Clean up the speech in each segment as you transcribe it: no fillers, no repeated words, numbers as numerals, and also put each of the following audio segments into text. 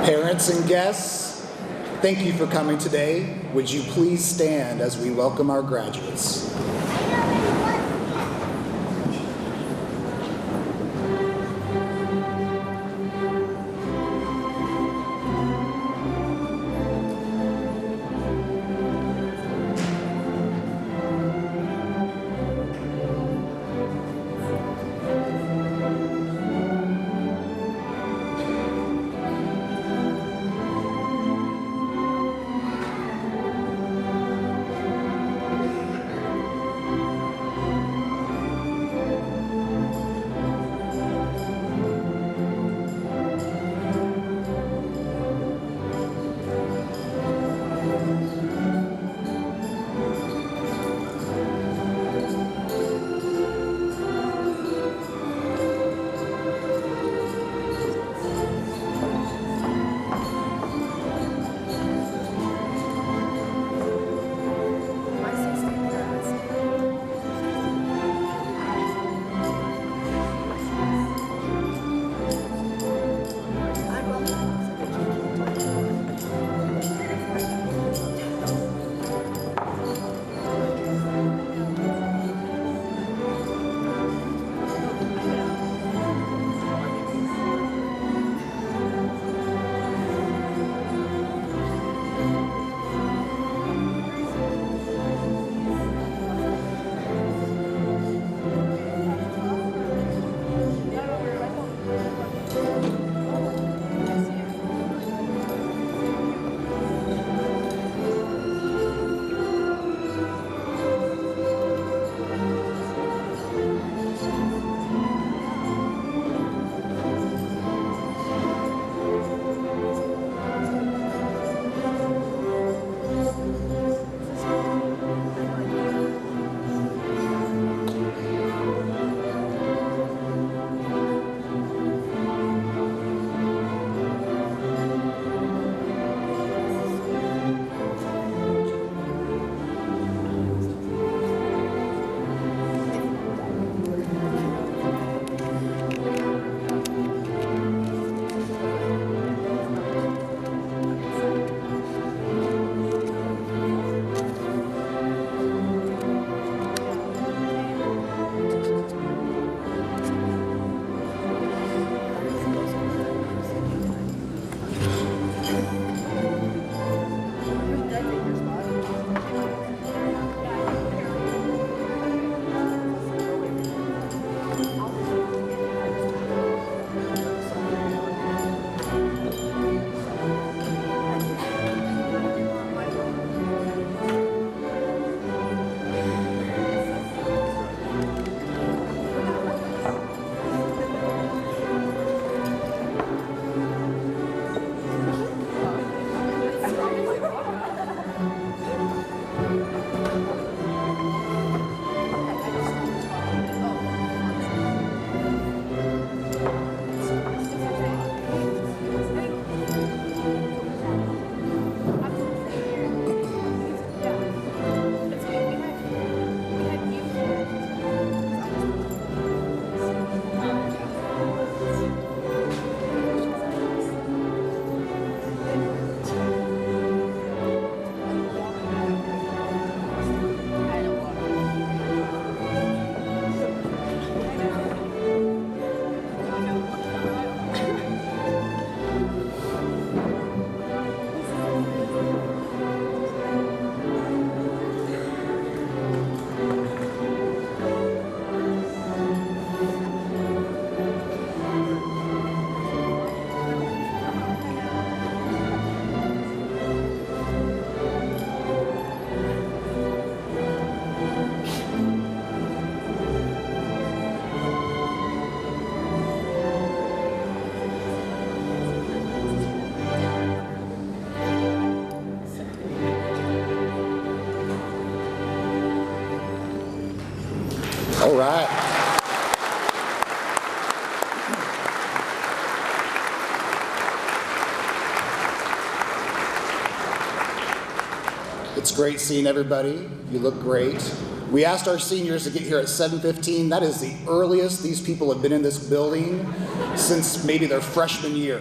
Parents and guests, thank you for coming today. Would you please stand as we welcome our graduates? All right. It's great seeing everybody. You look great. We asked our seniors to get here at 7:15. That is the earliest these people have been in this building since maybe their freshman year.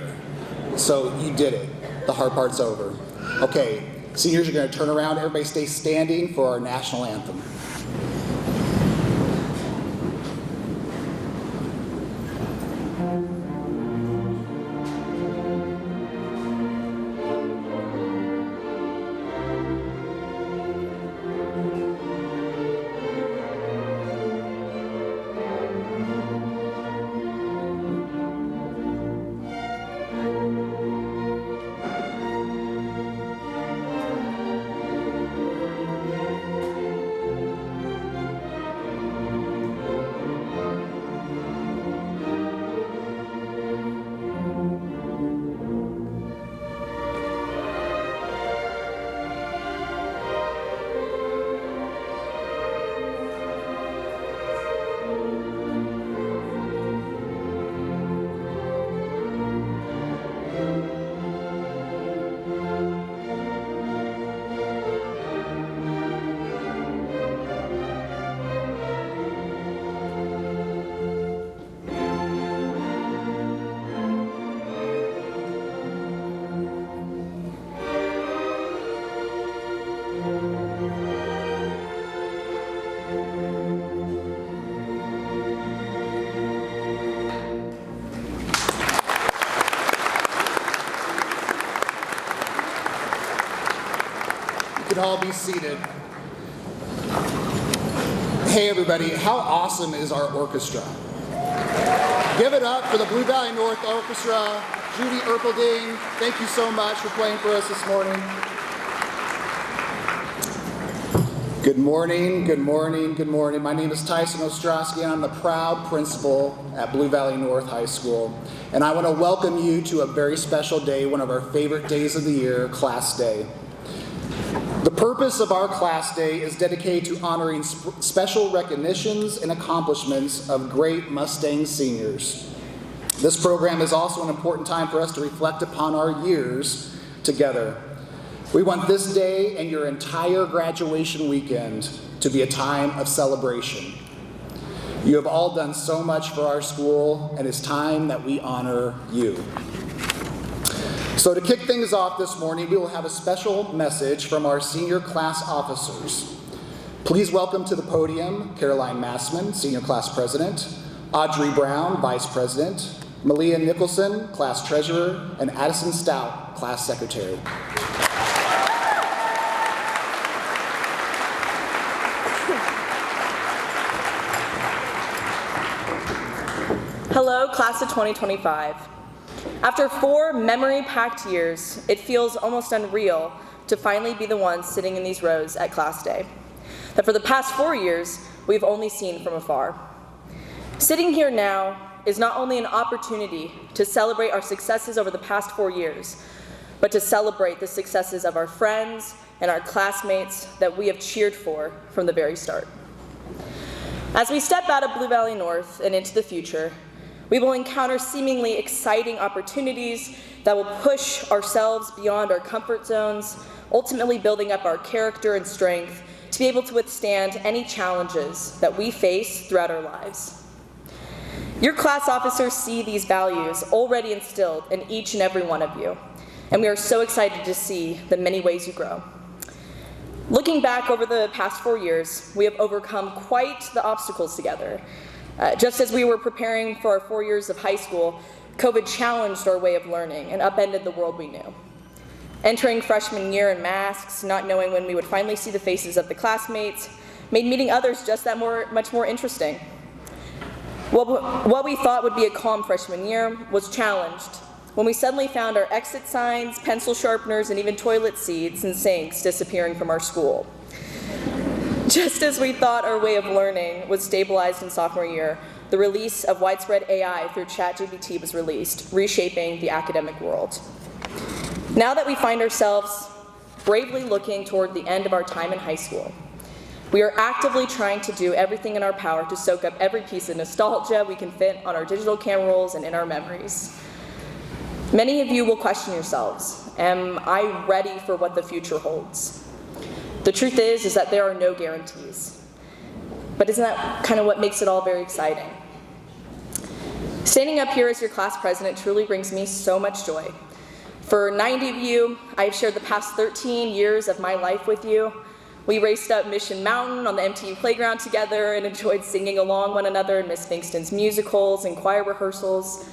So you did it. The hard part's over. Okay, seniors are going to turn around. Everybody stay standing for our national anthem. You can all be seated. Hey everybody, how awesome is our orchestra? Give it up for the Blue Valley North Orchestra. Judy Erpelding, thank you so much for playing for us this morning. Good morning, good morning, good morning. My name is Tyson Ostrowski, and I'm the proud principal at Blue Valley North High School. And I want to welcome you to a very special day, one of our favorite days of the year, Class Day. The purpose of our Class Day is dedicated to honoring special recognitions and accomplishments of great Mustang seniors. This program is also an important time for us to reflect upon our years together. We want this day and your entire graduation weekend to be a time of celebration. You have all done so much for our school, and it's time that we honor you. So to kick things off this morning, we will have a special message from our senior class officers. Please welcome to the podium Caroline Massman, Senior Class President, Audrey Brown, Vice President, Malia Nicholson, Class Treasurer, and Addison Stout, Class Secretary. Hello, Class of 2025. After 4 memory-packed years, it feels almost unreal to finally be the ones sitting in these rows at Class Day, that for the past 4 years, we've only seen from afar. Sitting here now is not only an opportunity to celebrate our successes over the past 4 years, but to celebrate the successes of our friends and our classmates that we have cheered for from the very start. As we step out of Blue Valley North and into the future, we will encounter seemingly exciting opportunities that will push ourselves beyond our comfort zones, ultimately building up our character and strength to be able to withstand any challenges that we face throughout our lives. Your class officers see these values already instilled in each and every one of you, and we are so excited to see the many ways you grow. Looking back over the past 4 years, we have overcome quite the obstacles together. Just as we were preparing for our 4 years of high school, COVID challenged our way of learning and upended the world we knew. Entering freshman year in masks, not knowing when we would finally see the faces of the classmates, made meeting others just that much more interesting. What we thought would be a calm freshman year was challenged when we suddenly found our exit signs, pencil sharpeners, and even toilet seats and sinks disappearing from our school. Just as we thought our way of learning was stabilized in sophomore year, the release of widespread AI through ChatGPT was released, reshaping the academic world. Now that we find ourselves bravely looking toward the end of our time in high school, we are actively trying to do everything in our power to soak up every piece of nostalgia we can fit on our digital camera rolls and in our memories. Many of you will question yourselves, am I ready for what the future holds? The truth is that there are no guarantees. But isn't that kind of what makes it all very exciting? Standing up here as your class president truly brings me so much joy. For 90 of you, I've shared the past 13 years of my life with you. We raced up Mission Mountain on the MTU playground together and enjoyed singing along one another in Miss Fingston's musicals and choir rehearsals.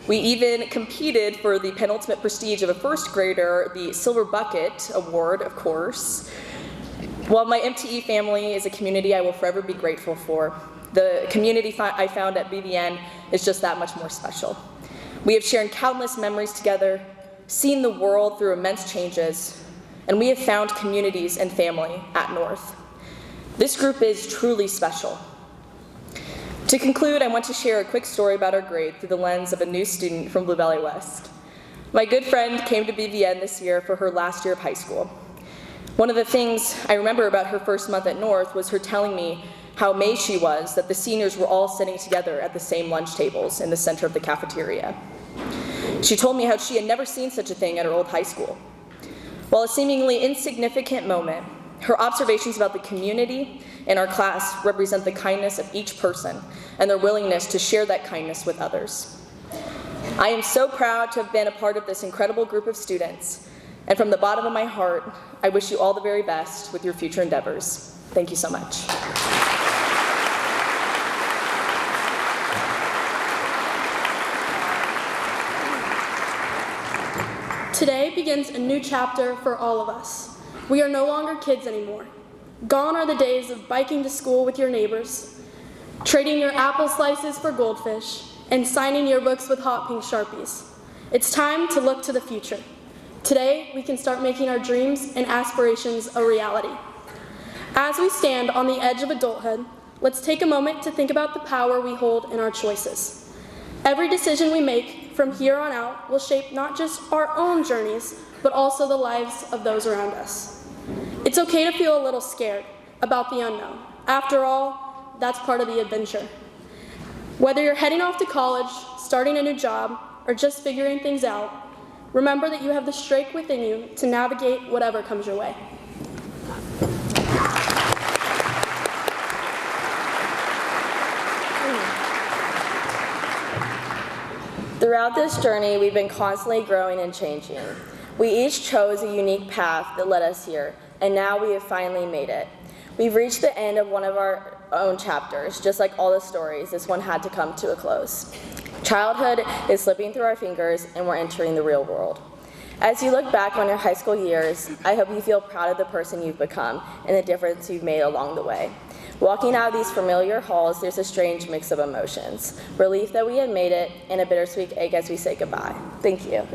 We even competed for the penultimate prestige of a first grader, the Silver Bucket Award, of course. While my MTE family is a community I will forever be grateful for, the community I found at Bvn is just that much more special. We have shared countless memories together, seen the world through immense changes, and we have found communities and family at North. This group is truly special. To conclude, I want to share a quick story about our grade through the lens of a new student from Blue Valley West. My good friend came to Bvn this year for her last year of high school. One of the things I remember about her first month at North was her telling me how amazed she was that the seniors were all sitting together at the same lunch tables in the center of the cafeteria. She told me how she had never seen such a thing at her old high school. While a seemingly insignificant moment, her observations about the community in our class represent the kindness of each person and their willingness to share that kindness with others. I am so proud to have been a part of this incredible group of students, and from the bottom of my heart, I wish you all the very best with your future endeavors. Thank you so much. Today begins a new chapter for all of us. We are no longer kids anymore. Gone are the days of biking to school with your neighbors, trading your apple slices for goldfish, and signing yearbooks with hot pink Sharpies. It's time to look to the future. Today, we can start making our dreams and aspirations a reality. As we stand on the edge of adulthood, let's take a moment to think about the power we hold in our choices. Every decision we make from here on out will shape not just our own journeys, but also the lives of those around us. It's okay to feel a little scared about the unknown. After all, that's part of the adventure. Whether you're heading off to college, starting a new job, or just figuring things out, remember that you have the strength within you to navigate whatever comes your way. Throughout this journey, we've been constantly growing and changing. We each chose a unique path that led us here, and now we have finally made it. We've reached the end of one of our own chapters. Just like all the stories, this one had to come to a close. Childhood is slipping through our fingers, and we're entering the real world. As you look back on your high school years, I hope you feel proud of the person you've become and the difference you've made along the way. Walking out of these familiar halls, there's a strange mix of emotions. Relief that we had made it, and a bittersweet ache as we say goodbye. Thank you.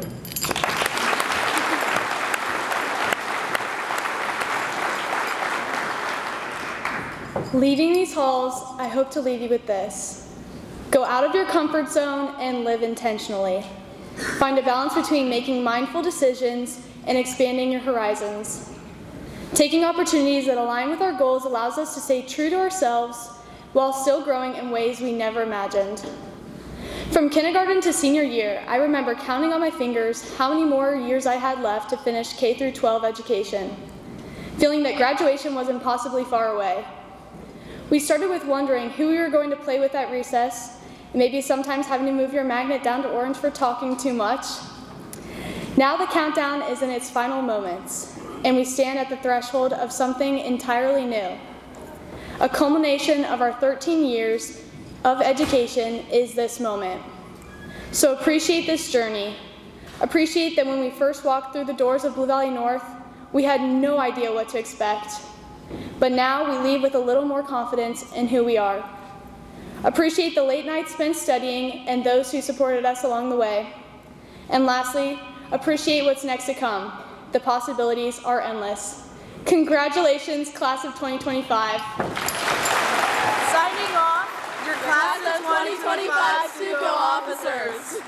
Leaving these halls, I hope to leave you with this. Go out of your comfort zone and live intentionally. Find a balance between making mindful decisions and expanding your horizons. Taking opportunities that align with our goals allows us to stay true to ourselves while still growing in ways we never imagined. From kindergarten to senior year, I remember counting on my fingers how many more years I had left to finish K-12 education, feeling that graduation was impossibly far away. We started with wondering who we were going to play with at recess, and maybe sometimes having to move your magnet down to orange for talking too much. Now the countdown is in its final moments, and we stand at the threshold of something entirely new. A culmination of our 13 years of education is this moment. So appreciate this journey. Appreciate that when we first walked through the doors of Blue Valley North, we had no idea what to expect. But now we leave with a little more confidence in who we are. Appreciate the late nights spent studying and those who supported us along the way. And lastly, appreciate what's next to come. The possibilities are endless. Congratulations, class of 2025. Signing off, your class of 2025 Suco officers.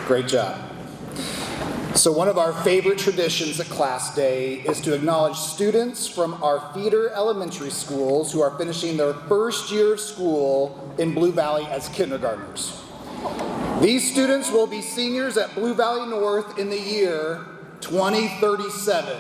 Great job. So one of our favorite traditions at Class Day is to acknowledge students from our feeder elementary schools who are finishing their first year of school in Blue Valley as kindergartners. These students will be seniors at Blue Valley North in the year 2037.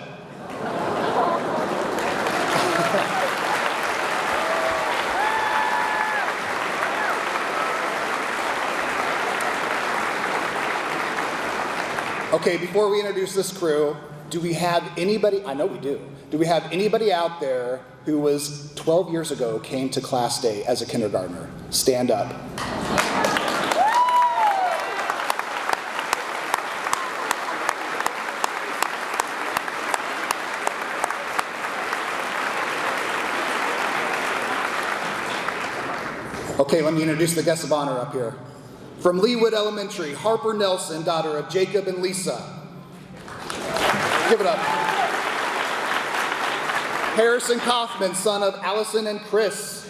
Okay, before we introduce this crew, do we have anybody, I know we do we have anybody out there who was 12 years ago came to class day as a kindergartner? Stand up. Okay, let me introduce the guests of honor up here. From Leewood Elementary, Harper Nelson, daughter of Jacob and Lisa. Give it up. Harrison Kaufman, son of Allison and Chris.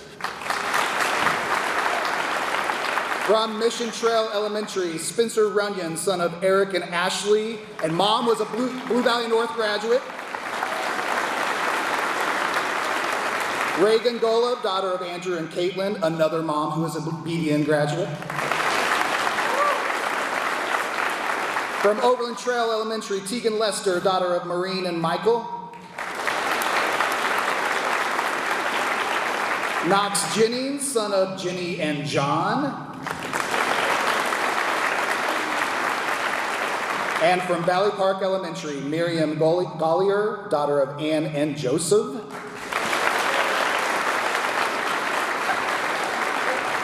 From Mission Trail Elementary, Spencer Runyon, son of Eric and Ashley, and mom was a Blue Valley North graduate. Reagan Golub, daughter of Andrew and Caitlin, another mom who is a Bvn graduate. From Overland Trail Elementary, Tegan Lester, daughter of Maureen and Michael. Knox Jennings, son of Jenny and John. And from Valley Park Elementary, Miriam Gollier, daughter of Ann and Joseph.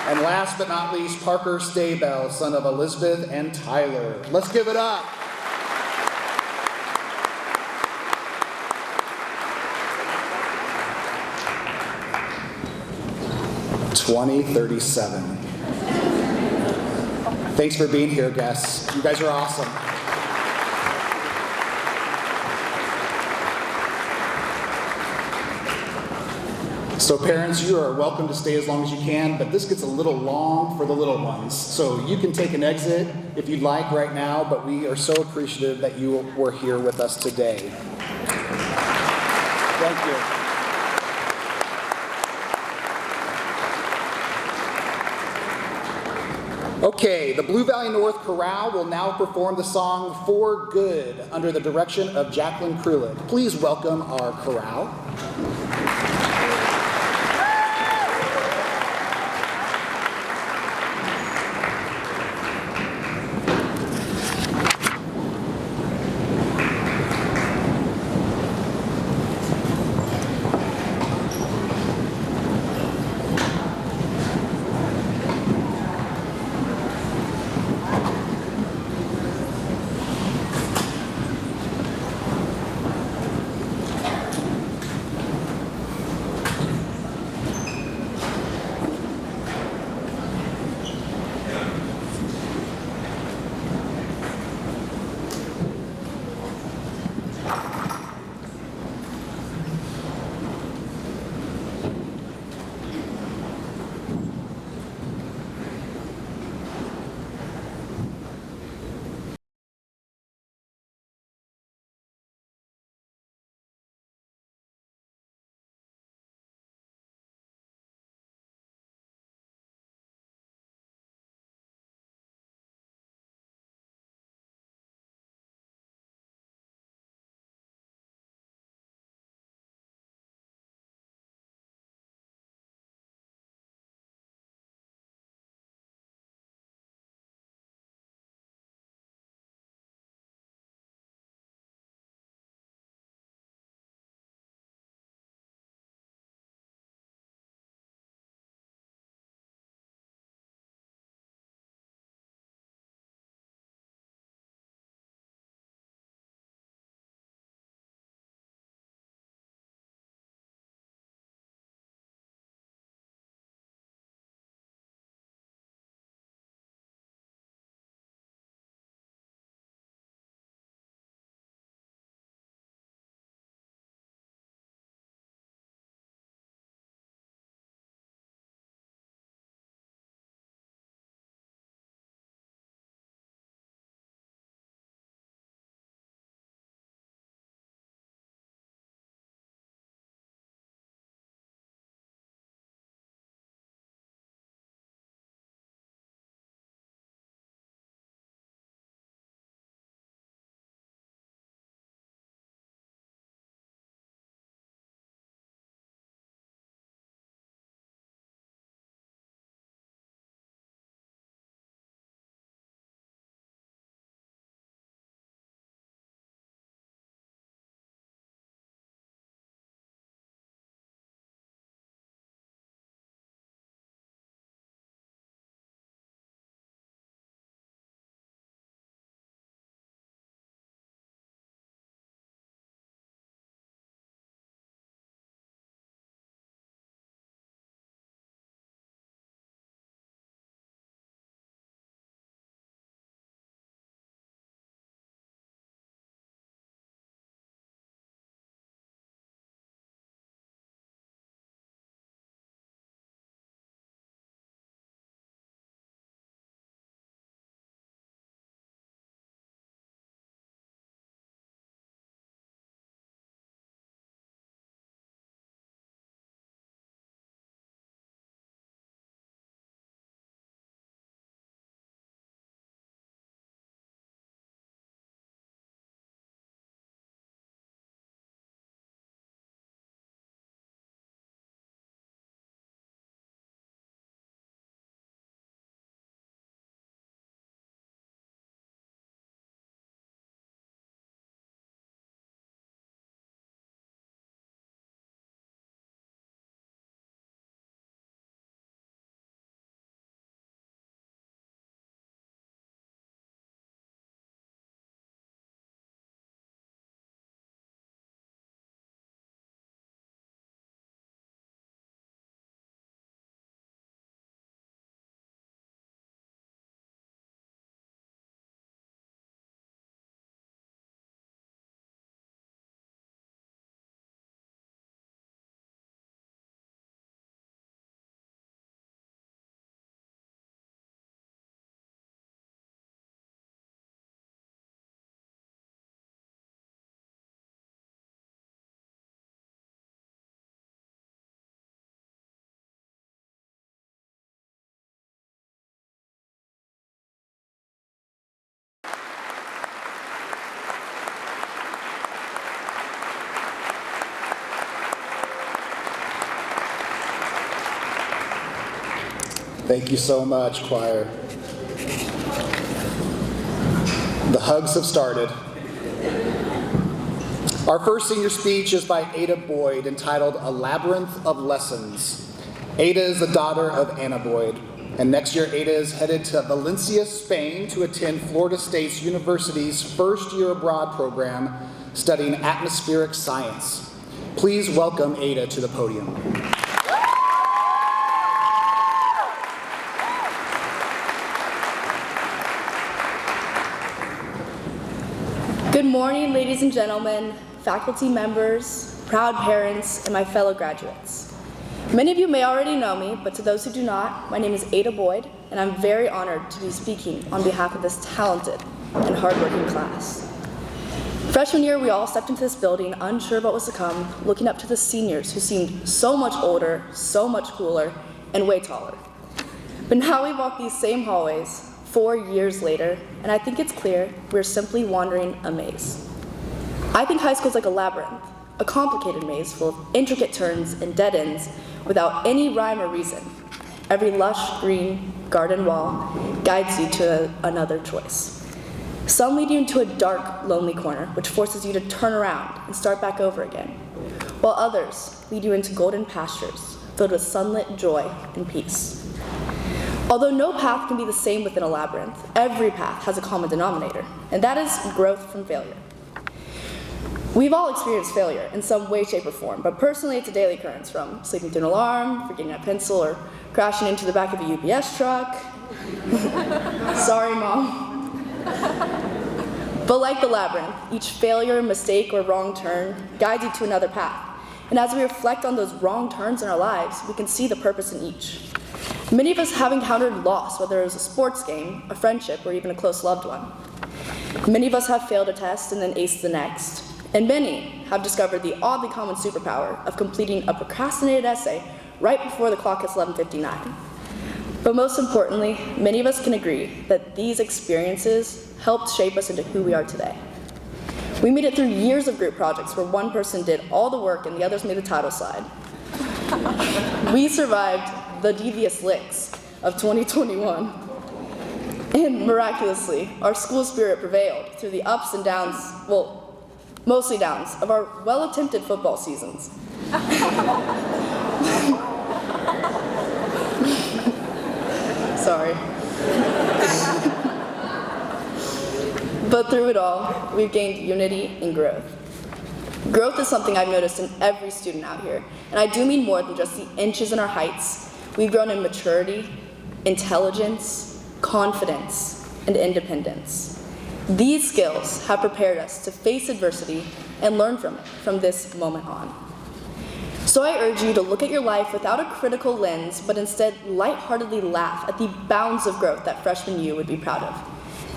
And last but not least, Parker Staybell, son of Elizabeth and Tyler. Let's give it up. $20.37. Thanks for being here, guests. You guys are awesome. So parents, you are welcome to stay as long as you can, but this gets a little long for the little ones. So you can take an exit if you'd like right now, but we are so appreciative that you were here with us today. Thank you. Okay, the Blue Valley North Chorale will now perform the song For Good under the direction of Jacqueline Pruitt. Please welcome our chorale. Thank you so much, choir. The hugs have started. Our first senior speech is by Ada Boyd, entitled A Labyrinth of Lessons. Ada is the daughter of Anna Boyd, and next year Ada is headed to Valencia, Spain to attend Florida State University's first-year abroad program studying atmospheric science. Please welcome Ada to the podium. Good morning, ladies and gentlemen, faculty members, proud parents, and my fellow graduates. Many of you may already know me, but to those who do not, my name is Ada Boyd, and I'm very honored to be speaking on behalf of this talented and hardworking class. Freshman year, we all stepped into this building unsure of what was to come, looking up to the seniors who seemed so much older, so much cooler, and way taller. But now we walk these same hallways 4 years later, and I think it's clear we're simply wandering a maze. I think high school is like a labyrinth, a complicated maze full of intricate turns and dead ends without any rhyme or reason. Every lush green garden wall guides you to another choice. Some lead you into a dark, lonely corner, which forces you to turn around and start back over again, while others lead you into golden pastures filled with sunlit joy and peace. Although no path can be the same within a labyrinth, every path has a common denominator, and that is growth from failure. We've all experienced failure in some way, shape, or form, but personally it's a daily occurrence, from sleeping through an alarm, forgetting a pencil, or crashing into the back of a UPS truck. Sorry, Mom. But like the labyrinth, each failure, mistake, or wrong turn guides you to another path. And as we reflect on those wrong turns in our lives, we can see the purpose in each. Many of us have encountered loss, whether it was a sports game, a friendship, or even a close loved one. Many of us have failed a test and then aced the next. And many have discovered the oddly common superpower of completing a procrastinated essay right before the clock hits 11:59. But most importantly, many of us can agree that these experiences helped shape us into who we are today. We made it through years of group projects where one person did all the work and the others made the title slide. We survived the devious licks of 2021. And miraculously, our school spirit prevailed through the ups and downs, well, mostly downs, of our well-attempted football seasons. Sorry. But through it all, we've gained unity and growth. Growth is something I've noticed in every student out here, and I do mean more than just the inches in our heights. We've grown in maturity, intelligence, confidence, and independence. These skills have prepared us to face adversity and learn from it from this moment on. So I urge you to look at your life without a critical lens, but instead lightheartedly laugh at the bounds of growth that freshman you would be proud of.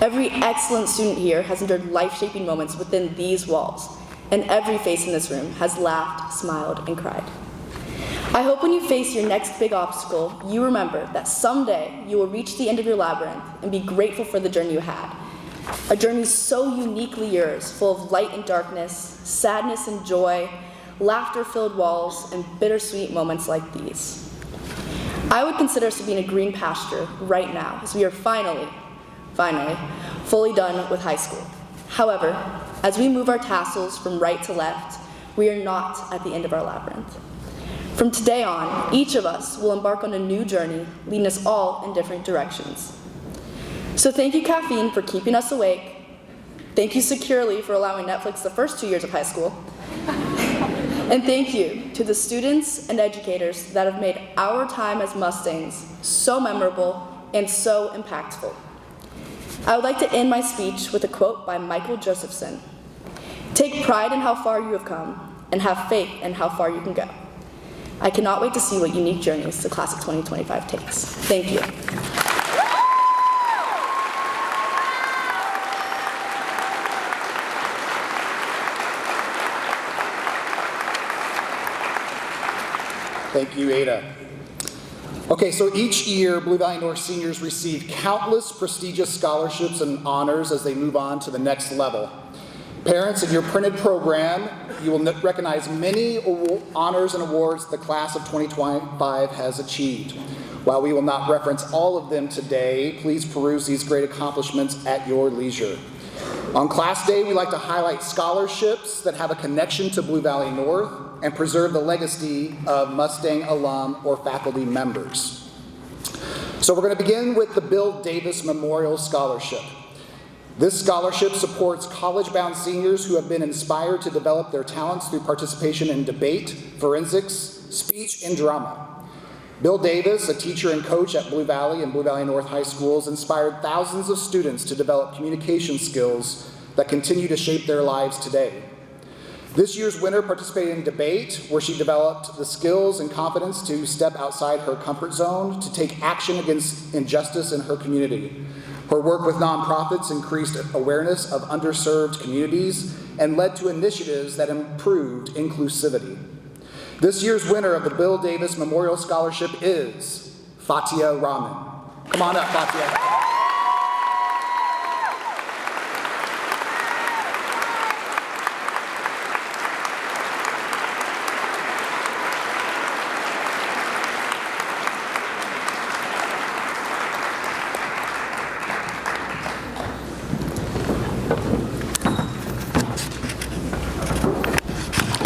Every excellent student here has endured life-shaping moments within these walls, and every face in this room has laughed, smiled, and cried. I hope when you face your next big obstacle, you remember that someday you will reach the end of your labyrinth and be grateful for the journey you had. A journey so uniquely yours, full of light and darkness, sadness and joy, laughter-filled walls, and bittersweet moments like these. I would consider us to be in a green pasture right now, as we are finally, fully done with high school. However, as we move our tassels from right to left, we are not at the end of our labyrinth. From today on, each of us will embark on a new journey, leading us all in different directions. So thank you, caffeine, for keeping us awake. Thank you, Securely, for allowing Netflix the first 2 years of high school. And thank you to the students and educators that have made our time as Mustangs so memorable and so impactful. I would like to end my speech with a quote by Michael Josephson. Take pride in how far you have come, and have faith in how far you can go. I cannot wait to see what unique journeys the class of 2025 takes. Thank you. Thank you, Ada. Okay, so each year, Blue Valley North seniors receive countless prestigious scholarships and honors as they move on to the next level. Parents, in your printed program, you will recognize many honors and awards the class of 2025 has achieved. While we will not reference all of them today, please peruse these great accomplishments at your leisure. On Class Day, we like to highlight scholarships that have a connection to Blue Valley North and preserve the legacy of Mustang alum or faculty members. So we're going to begin with the Bill Davis Memorial Scholarship. This scholarship supports college-bound seniors who have been inspired to develop their talents through participation in debate, forensics, speech, and drama. Bill Davis, a teacher and coach at Blue Valley and Blue Valley North High Schools, inspired thousands of students to develop communication skills that continue to shape their lives today. This year's winner participated in debate, where she developed the skills and confidence to step outside her comfort zone to take action against injustice in her community. Her work with nonprofits increased awareness of underserved communities and led to initiatives that improved inclusivity. This year's winner of the Bill Davis Memorial Scholarship is Fatia Rahman. Come on up, Fatia.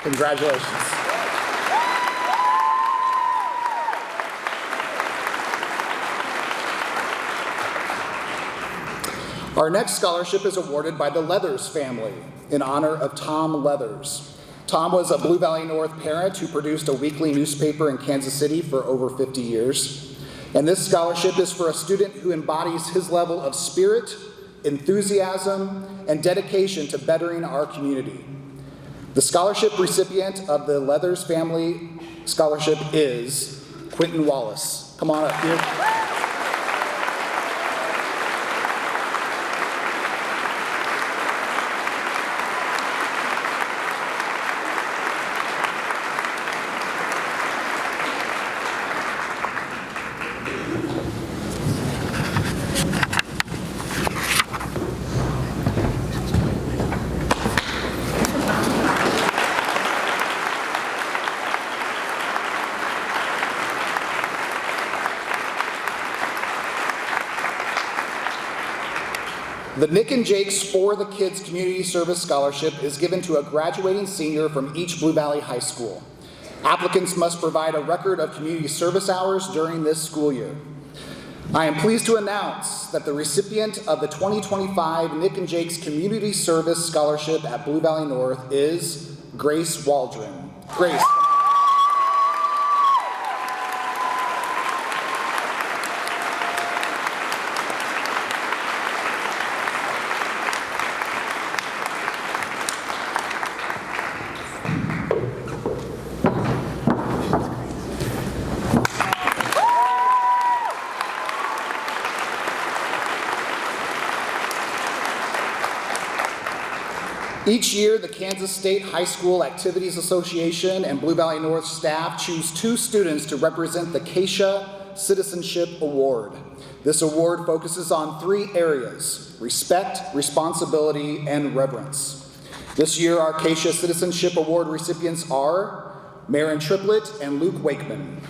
Congratulations. Our next scholarship is awarded by the Leathers family in honor of Tom Leathers. Tom was a Blue Valley North parent who produced a weekly newspaper in Kansas City for over 50 years. And this scholarship is for a student who embodies his level of spirit, enthusiasm, and dedication to bettering our community. The scholarship recipient of the Leathers Family Scholarship is Quentin Wallace. Come on up here. The Nick and Jake's For the Kids Community Service Scholarship is given to a graduating senior from each Blue Valley High School. Applicants must provide a record of community service hours during this school year. I am pleased to announce that the recipient of the 2025 Nick and Jake's Community Service Scholarship at Blue Valley North is Grace Waldron. Grace. Each year, the Kansas State High School Activities Association and Blue Valley North staff choose 2 students to represent the Keisha Citizenship Award. This award focuses on 3 areas: respect, responsibility, and reverence. This year, our Keisha Citizenship Award recipients are Marin Triplett and Luke Wakeman.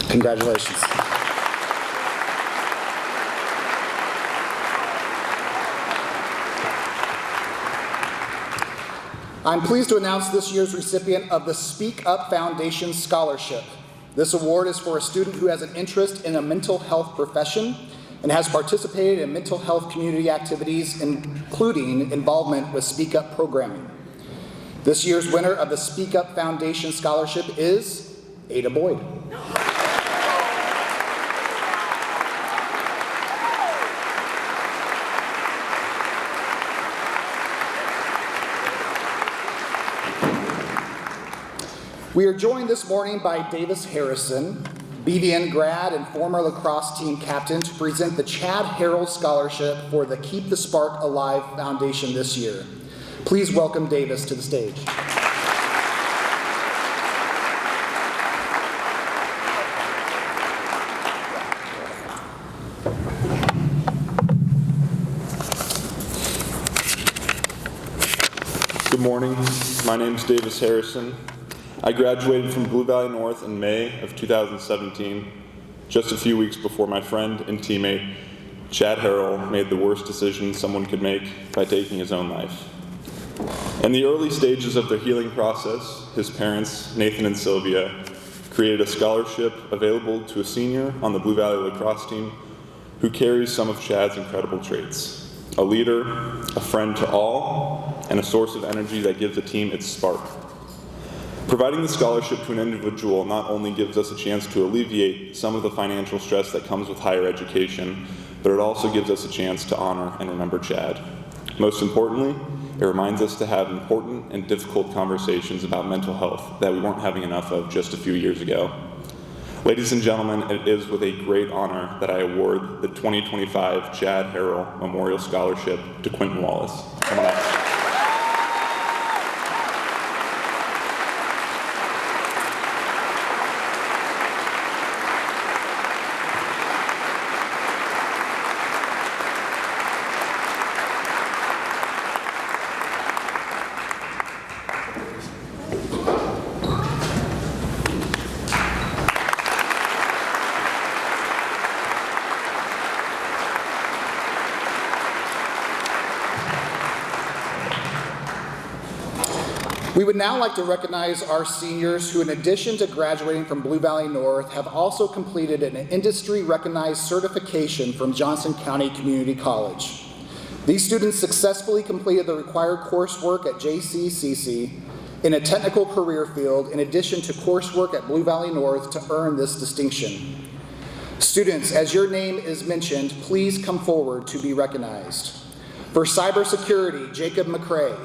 Congratulations. I'm pleased to announce this year's recipient of the Speak Up Foundation Scholarship. This award is for a student who has an interest in a mental health profession and has participated in mental health community activities, including involvement with Speak Up programming. This year's winner of the Speak Up Foundation Scholarship is Ada Boyd. We are joined this morning by Davis Harrison, Bvn grad and former lacrosse team captain, to present the Chad Harrell Scholarship for the Keep the Spark Alive Foundation this year. Please welcome Davis to the stage. Good morning. My name is Davis Harrison. I graduated from Blue Valley North in May of 2017, just a few weeks before my friend and teammate, Chad Harrell, made the worst decision someone could make by taking his own life. In the early stages of the healing process, his parents, Nathan and Sylvia, created a scholarship available to a senior on the Blue Valley lacrosse team who carries some of Chad's incredible traits: a leader, a friend to all, and a source of energy that gives the team its spark. Providing the scholarship to an individual not only gives us a chance to alleviate some of the financial stress that comes with higher education, but it also gives us a chance to honor and remember Chad. Most importantly, it reminds us to have important and difficult conversations about mental health that we weren't having enough of just a few years ago. Ladies and gentlemen, it is with a great honor that I award the 2025 Chad Harrell Memorial Scholarship to Quentin Wallace. Come on up. We would now like to recognize our seniors who, in addition to graduating from Blue Valley North, have also completed an industry-recognized certification from Johnson County Community College. These students successfully completed the required coursework at JCCC in a technical career field, in addition to coursework at Blue Valley North, to earn this distinction. Students, as your name is mentioned, please come forward to be recognized. For cybersecurity, Jacob McCrae.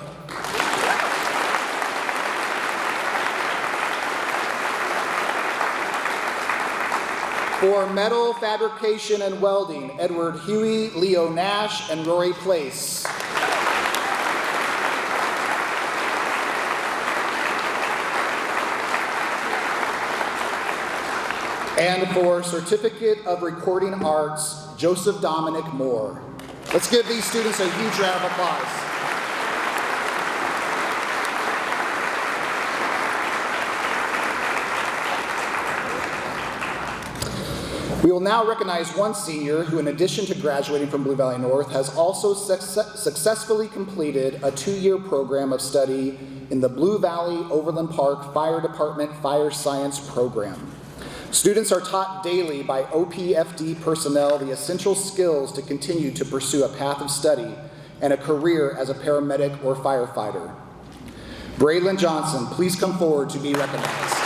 For metal fabrication and welding, Edward Huey, Leo Nash, and Rory Place. And for Certificate of Recording Arts, Joseph Dominic Moore. Let's give these students a huge round of applause. We will now recognize one senior who, in addition to graduating from Blue Valley North, has also successfully completed a 2-year program of study in the Blue Valley Overland Park Fire Department Fire Science Program. Students are taught daily by OPFD personnel the essential skills to continue to pursue a path of study and a career as a paramedic or firefighter. Braylon Johnson, please come forward to be recognized.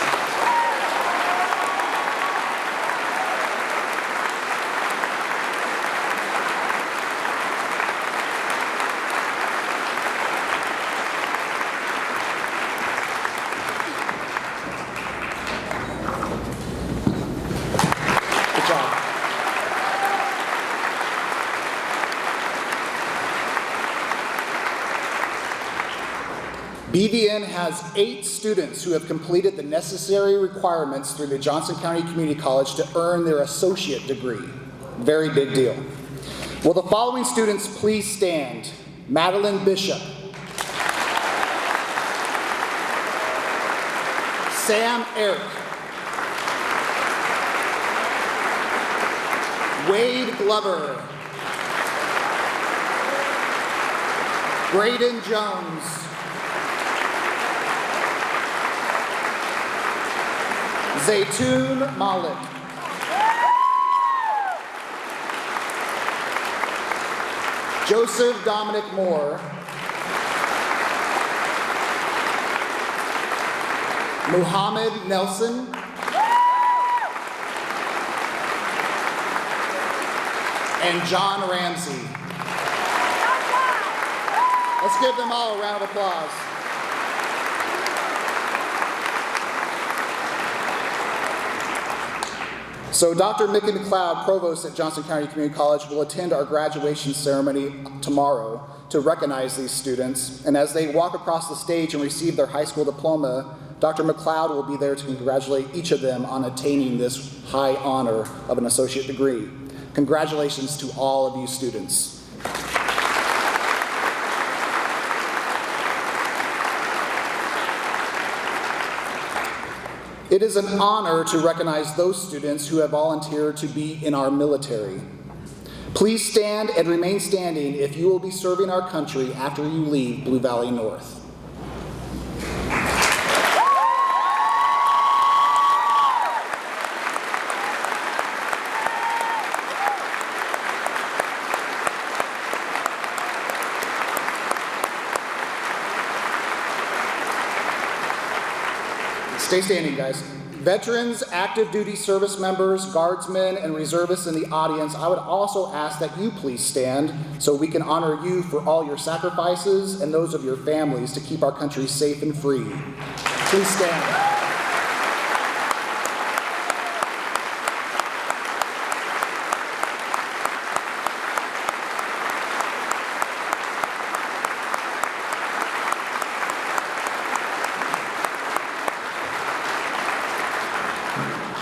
Bvn has 8 students who have completed the necessary requirements through the Johnson County Community College to earn their associate degree. Very big deal. Will the following students please stand? Madeline Bishop. Sam Eric. Wade Glover. Braden Jones. Zaytun Malik. Joseph Dominic Moore. Muhammad Nelson. And John Ramsey. Let's give them all a round of applause. So Dr. Mickey McLeod, Provost at Johnson County Community College, will attend our graduation ceremony tomorrow to recognize these students. And as they walk across the stage and receive their high school diploma, Dr. McLeod will be there to congratulate each of them on attaining this high honor of an associate degree. Congratulations to all of you students. It is an honor to recognize those students who have volunteered to be in our military. Please stand and remain standing if you will be serving our country after you leave Blue Valley North. Stay standing, guys. Veterans, active duty service members, guardsmen, and reservists in the audience, I would also ask that you please stand so we can honor you for all your sacrifices and those of your families to keep our country safe and free. Please stand.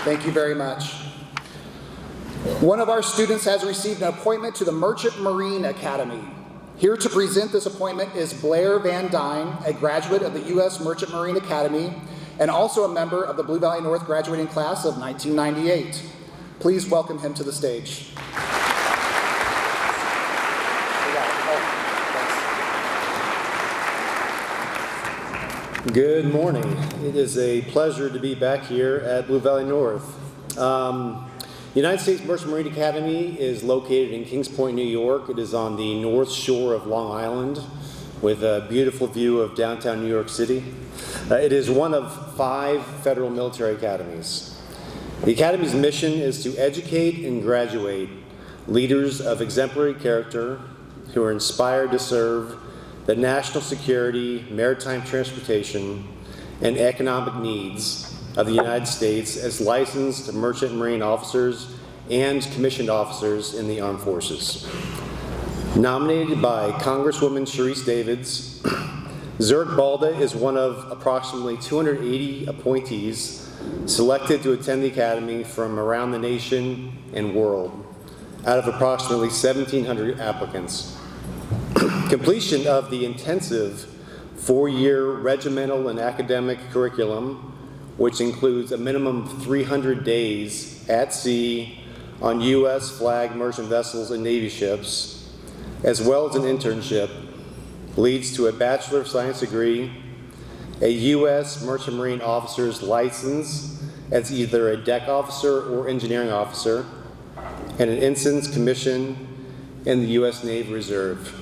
Thank you very much. One of our students has received an appointment to the Merchant Marine Academy. Here to present this appointment is Blair Van Dyne, a graduate of the U.S. Merchant Marine Academy and also a member of the Blue Valley North graduating class of 1998. Please welcome him to the stage. Good morning. It is a pleasure to be back here at Blue Valley North. The United States Merchant Marine Academy is located in Kings Point, New York. It is on the north shore of Long Island with a beautiful view of downtown New York City. It is one of 5 federal military academies. The academy's mission is to educate and graduate leaders of exemplary character who are inspired to serve the national security, maritime transportation, and economic needs of the United States as licensed merchant marine officers and commissioned officers in the armed forces. Nominated by Congresswoman Sharice Davids, Zurich Balda is one of approximately 280 appointees selected to attend the academy from around the nation and world, out of approximately 1,700 applicants. Completion of the intensive 4-year regimental and academic curriculum, which includes a minimum of 300 days at sea on U.S. flag merchant vessels and Navy ships, as well as an internship, leads to a Bachelor of Science degree, a U.S. Merchant Marine officer's license as either a deck officer or engineering officer, and an ensign's commission in the U.S. Navy Reserve.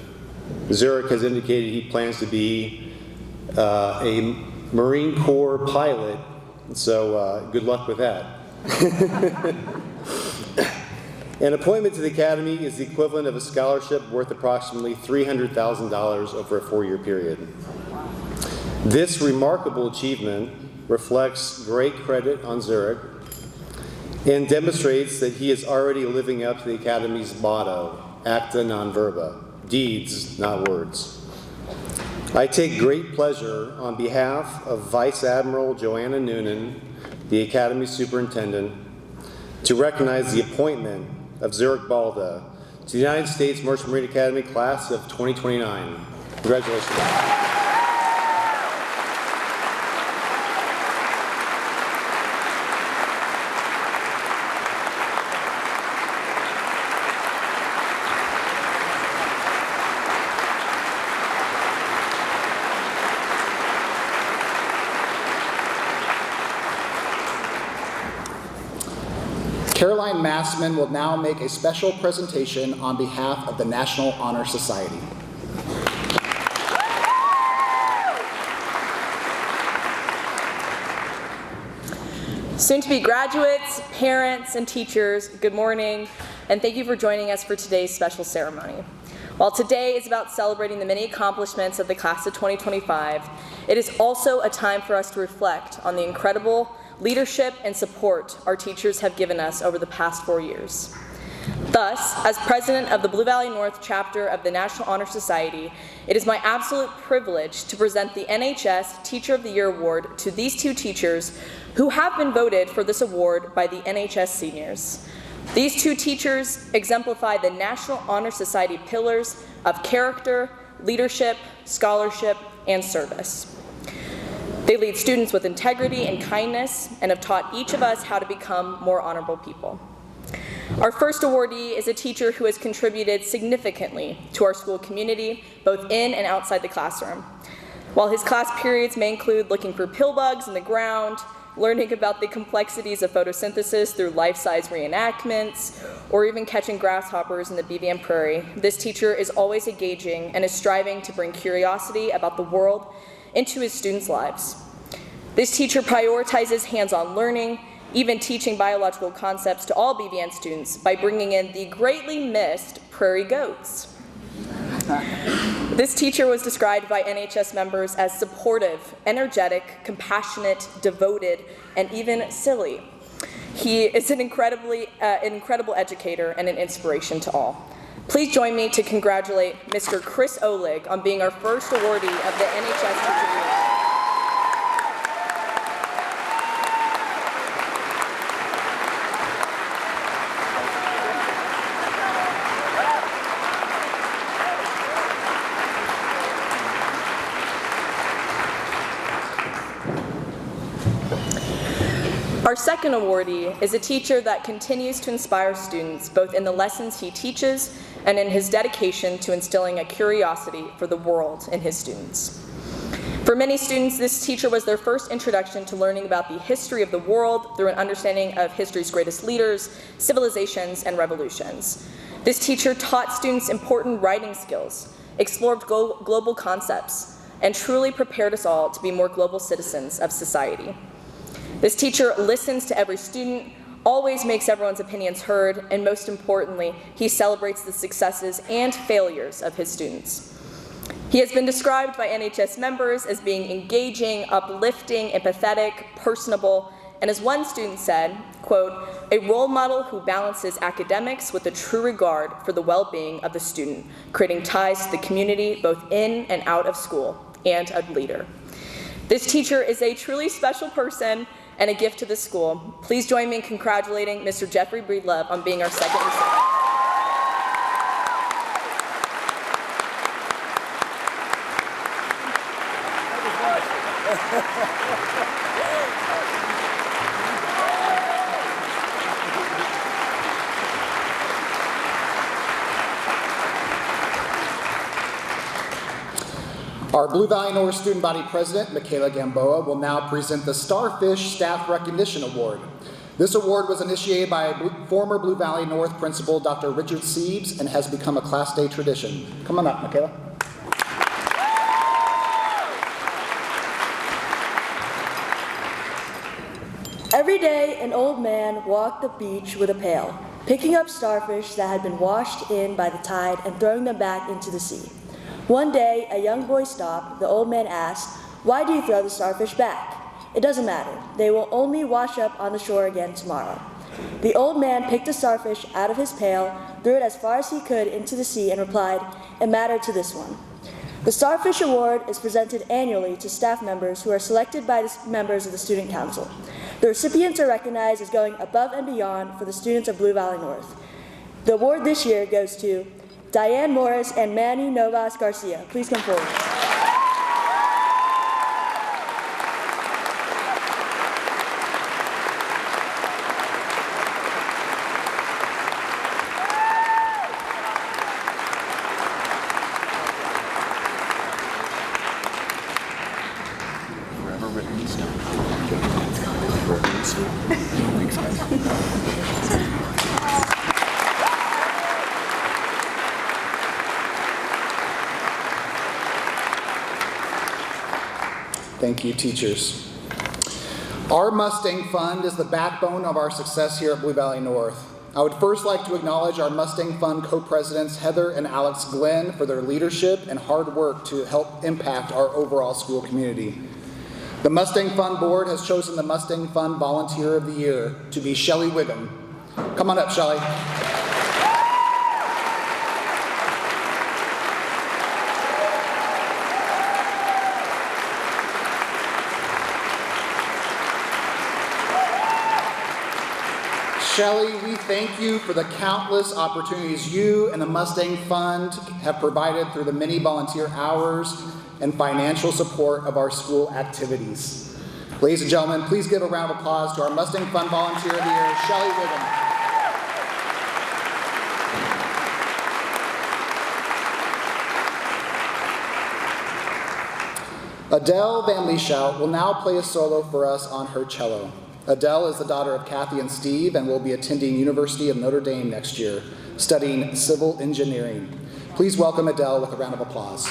Zurich has indicated he plans to be a Marine Corps pilot, so good luck with that. An appointment to the Academy is the equivalent of a scholarship worth approximately $300,000 over a 4-year period. This remarkable achievement reflects great credit on Zurich and demonstrates that he is already living up to the Academy's motto, acta non verba, deeds, not words. I take great pleasure on behalf of Vice Admiral Joanna Noonan, the Academy Superintendent, to recognize the appointment of Zurich Balda to the United States Merchant Marine Academy Class of 2029. Congratulations. Caroline Massman will now make a special presentation on behalf of the National Honor Society. Soon-to-be graduates, parents, and teachers, good morning, and thank you for joining us for today's special ceremony. While today is about celebrating the many accomplishments of the class of 2025, it is also a time for us to reflect on the incredible leadership, and support our teachers have given us over the past 4 years. Thus, as president of the Blue Valley North chapter of the National Honor Society, it is my absolute privilege to present the NHS Teacher of the Year Award to these two teachers who have been voted for this award by the NHS seniors. These two teachers exemplify the National Honor Society pillars of character, leadership, scholarship, and service. They lead students with integrity and kindness and have taught each of us how to become more honorable people. Our first awardee is a teacher who has contributed significantly to our school community, both in and outside the classroom. While his class periods may include looking for pill bugs in the ground, learning about the complexities of photosynthesis through life-size reenactments, or even catching grasshoppers in the Bvn prairie, this teacher is always engaging and is striving to bring curiosity about the world into his students' lives. This teacher prioritizes hands-on learning, even teaching biological concepts to all Bvn students by bringing in the greatly missed prairie goats. This teacher was described by NHS members as supportive, energetic, compassionate, devoted, and even silly. He is an incredible educator and an inspiration to all. Please join me to congratulate Mr. Chris Olig on being our first awardee of the NHS Teacher of the Year. Our second awardee is a teacher that continues to inspire students both in the lessons he teaches and in his dedication to instilling a curiosity for the world in his students. For many students, this teacher was their first introduction to learning about the history of the world through an understanding of history's greatest leaders, civilizations, and revolutions. This teacher taught students important writing skills, explored global concepts, and truly prepared us all to be more global citizens of society. This teacher listens to every student, always makes everyone's opinions heard, and most importantly, he celebrates the successes and failures of his students. He has been described by NHS members as being engaging, uplifting, empathetic, personable, and as one student said, quote, a role model who balances academics with a true regard for the well-being of the student, creating ties to the community both in and out of school, and a leader. This teacher is a truly special person and a gift to the school. Please join me in congratulating Mr. Jeffrey Breedlove on being our second recipient. Our Blue Valley North Student Body President, Michaela Gamboa, will now present the Starfish Staff Recognition Award. This award was initiated by former Blue Valley North Principal Dr. Richard Siebes and has become a Class Day tradition. Come on up, Michaela. Every day, an old man walked the beach with a pail, picking up starfish that had been washed in by the tide and throwing them back into the sea. One day, a young boy stopped. The old man asked, "Why do you throw the starfish back?" "It doesn't matter. They will only wash up on the shore again tomorrow." The old man picked a starfish out of his pail, threw it as far as he could into the sea, and replied, "It mattered to this one." The Starfish Award is presented annually to staff members who are selected by the members of the Student Council. The recipients are recognized as going above and beyond for the students of Blue Valley North. The award this year goes to Diane Morris and Manny Novas Garcia. Please come forward. Thank you, teachers. Our Mustang Fund is the backbone of our success here at Blue Valley North. I would first like to acknowledge our Mustang Fund co-presidents Heather and Alex Glenn for their leadership and hard work to help impact our overall school community. The Mustang Fund Board has chosen the Mustang Fund Volunteer of the Year to be Shelley Wiggum. Come on up, Shelley. Shelley, we thank you for the countless opportunities you and the Mustang Fund have provided through the many volunteer hours and financial support of our school activities. Ladies and gentlemen, please give a round of applause to our Mustang Fund Volunteer of the Year, Shelley Wiggum. Adele Van Lieshout will now play a solo for us on her cello. Adele is the daughter of Kathy and Steve and will be attending University of Notre Dame next year, studying civil engineering. Please welcome Adele with a round of applause.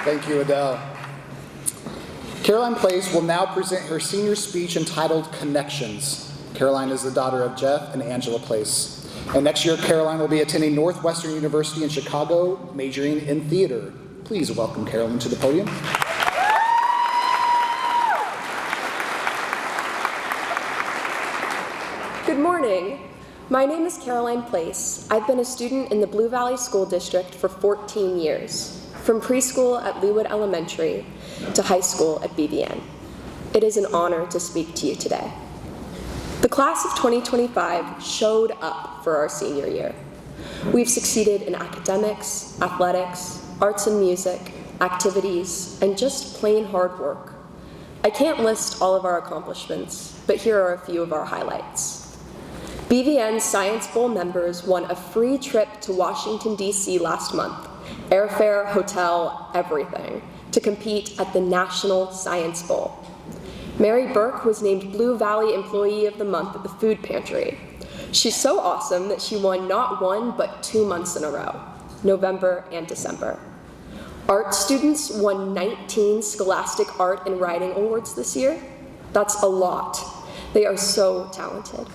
Thank you, Adele. Caroline Place will now present her senior speech entitled Connections. Caroline is the daughter of Jeff and Angela Place. And next year, Caroline will be attending Northwestern University in Chicago, majoring in theater. Please welcome Caroline to the podium. Good morning. My name is Caroline Place. I've been a student in the Blue Valley School District for 14 years, from preschool at Leawood Elementary to high school at Bvn. It is an honor to speak to you today. The class of 2025 showed up for our senior year. We've succeeded in academics, athletics, arts and music, activities, and just plain hard work. I can't list all of our accomplishments, but here are a few of our highlights. Bvn Science Bowl members won a free trip to Washington, D.C. last month, airfare, hotel, everything, to compete at the National Science Bowl. Mary Burke was named Blue Valley Employee of the Month at the Food Pantry. She's so awesome that she won not 1, but 2 months in a row, November and December. Art students won 19 Scholastic Art and Writing Awards this year. That's a lot. They are so talented.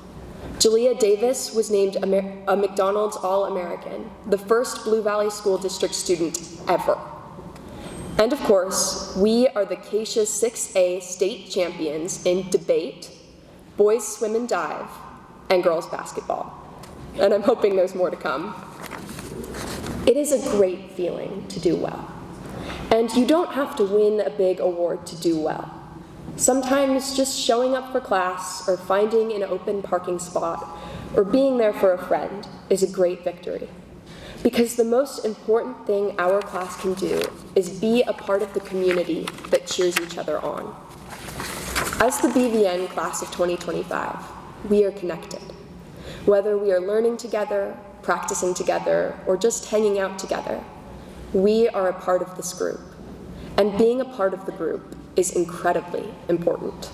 Jalea Davis was named a McDonald's All-American, the first Blue Valley School District student ever. And of course, we are the Acacia 6A state champions in debate, boys swim and dive, and girls basketball. And I'm hoping there's more to come. It is a great feeling to do well. And you don't have to win a big award to do well. Sometimes just showing up for class or finding an open parking spot or being there for a friend is a great victory. Because the most important thing our class can do is be a part of the community that cheers each other on. As the Bvn Class of 2025, we are connected. Whether we are learning together, practicing together, or just hanging out together, we are a part of this group. And being a part of the group is incredibly important.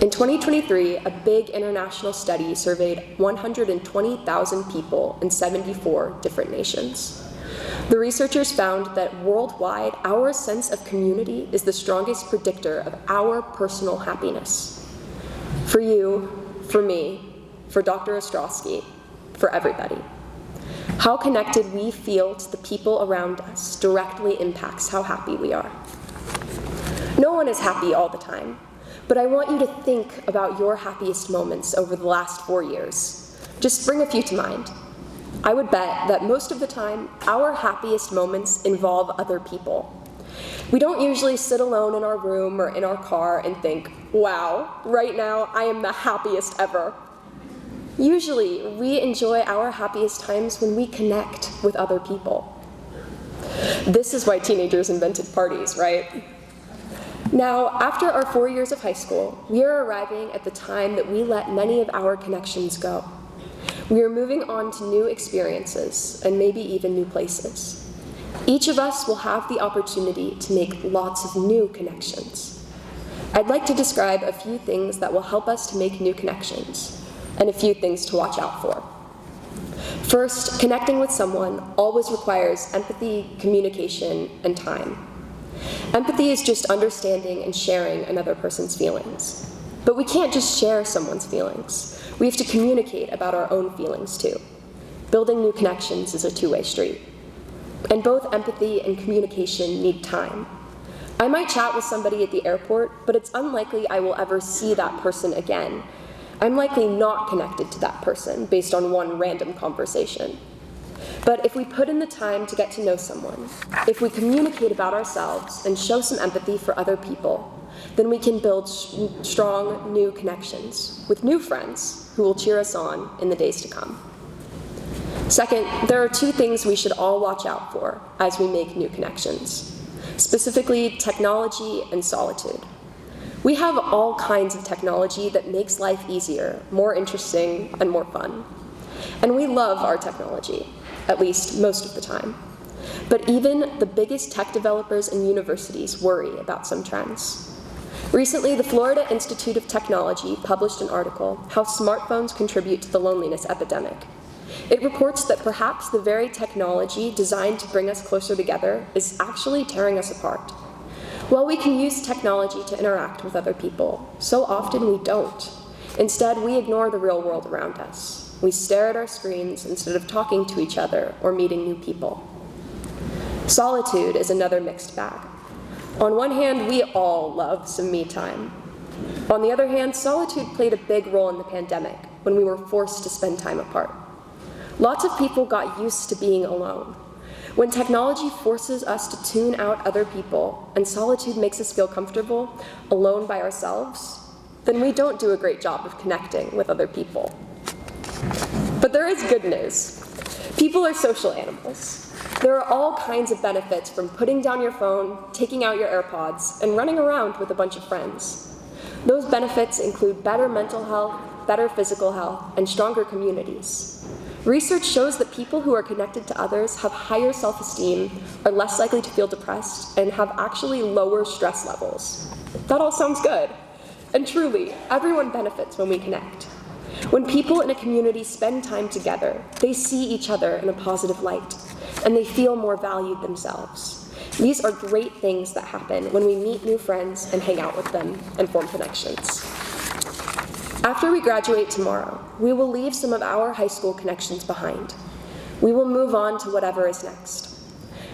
In 2023, a big international study surveyed 120,000 people in 74 different nations. The researchers found that worldwide, our sense of community is the strongest predictor of our personal happiness. For you, for me, for Dr. Ostrowski, for everybody. How connected we feel to the people around us directly impacts how happy we are. No one is happy all the time, but I want you to think about your happiest moments over the last 4 years. Just bring a few to mind. I would bet that most of the time, our happiest moments involve other people. We don't usually sit alone in our room or in our car and think, wow, right now I am the happiest ever. Usually, we enjoy our happiest times when we connect with other people. This is why teenagers invented parties, right? Now, after our 4 years of high school, we are arriving at the time that we let many of our connections go. We are moving on to new experiences and maybe even new places. Each of us will have the opportunity to make lots of new connections. I'd like to describe a few things that will help us to make new connections, and a few things to watch out for. First, connecting with someone always requires empathy, communication, and time. Empathy is just understanding and sharing another person's feelings. But we can't just share someone's feelings. We have to communicate about our own feelings too. Building new connections is a two-way street. And both empathy and communication need time. I might chat with somebody at the airport, but it's unlikely I will ever see that person again. I'm likely not connected to that person based on one random conversation. But if we put in the time to get to know someone, if we communicate about ourselves and show some empathy for other people, then we can build strong new connections with new friends who will cheer us on in the days to come. Second, there are 2 things we should all watch out for as we make new connections, specifically technology and solitude. We have all kinds of technology that makes life easier, more interesting, and more fun. And we love our technology, at least most of the time. But even the biggest tech developers and universities worry about some trends. Recently, the Florida Institute of Technology published an article, How Smartphones Contribute to the Loneliness Epidemic. It reports that perhaps the very technology designed to bring us closer together is actually tearing us apart. While we can use technology to interact with other people, so often we don't. Instead, we ignore the real world around us. We stare at our screens instead of talking to each other or meeting new people. Solitude is another mixed bag. On one hand, we all love some me time. On the other hand, solitude played a big role in the pandemic when we were forced to spend time apart. Lots of people got used to being alone. When technology forces us to tune out other people and solitude makes us feel comfortable alone by ourselves, then we don't do a great job of connecting with other people. But there is good news. People are social animals. There are all kinds of benefits from putting down your phone, taking out your AirPods, and running around with a bunch of friends. Those benefits include better mental health, better physical health, and stronger communities. Research shows that people who are connected to others have higher self-esteem, are less likely to feel depressed, and have actually lower stress levels. That all sounds good. And truly, everyone benefits when we connect. When people in a community spend time together, they see each other in a positive light, and they feel more valued themselves. These are great things that happen when we meet new friends and hang out with them and form connections. After we graduate tomorrow, we will leave some of our high school connections behind. We will move on to whatever is next.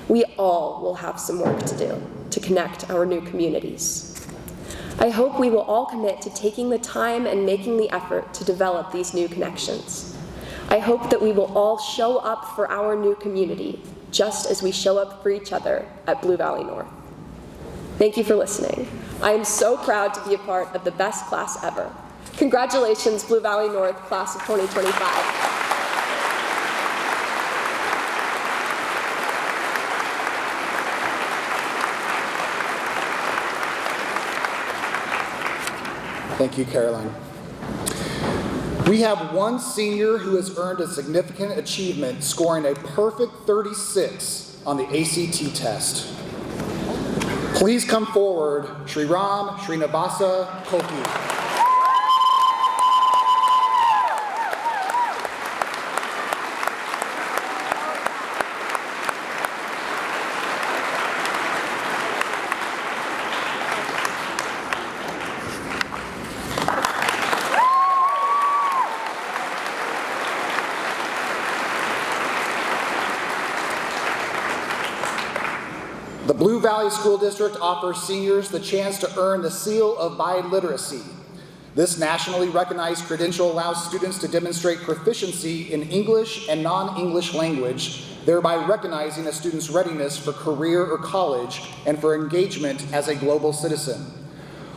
We all will have some work to do to connect our new communities. I hope we will all commit to taking the time and making the effort to develop these new connections. I hope that we will all show up for our new community, just as we show up for each other at Blue Valley North. Thank you for listening. I am so proud to be a part of the best class ever. Congratulations, Blue Valley North, class of 2025. Thank you, Caroline. We have one senior who has earned a significant achievement, scoring a perfect 36 on the ACT test. Please come forward, Sriram Srinivasa Koki. The Blue Valley School District offers seniors the chance to earn the Seal of Biliteracy. This nationally recognized credential allows students to demonstrate proficiency in English and non-English language, thereby recognizing a student's readiness for career or college and for engagement as a global citizen.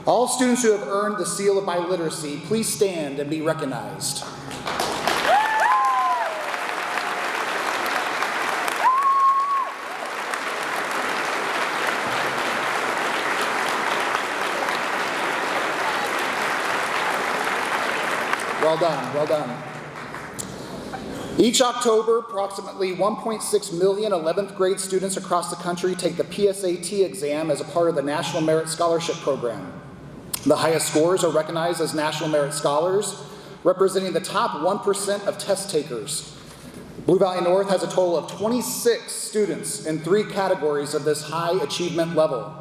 All students who have earned the Seal of Biliteracy, please stand and be recognized. Well done, well done. Each October, approximately 1.6 million 11th grade students across the country take the PSAT exam as a part of the National Merit Scholarship Program. The highest scores are recognized as National Merit Scholars, representing the top 1% of test takers. Blue Valley North has a total of 26 students in 3 categories of this high achievement level.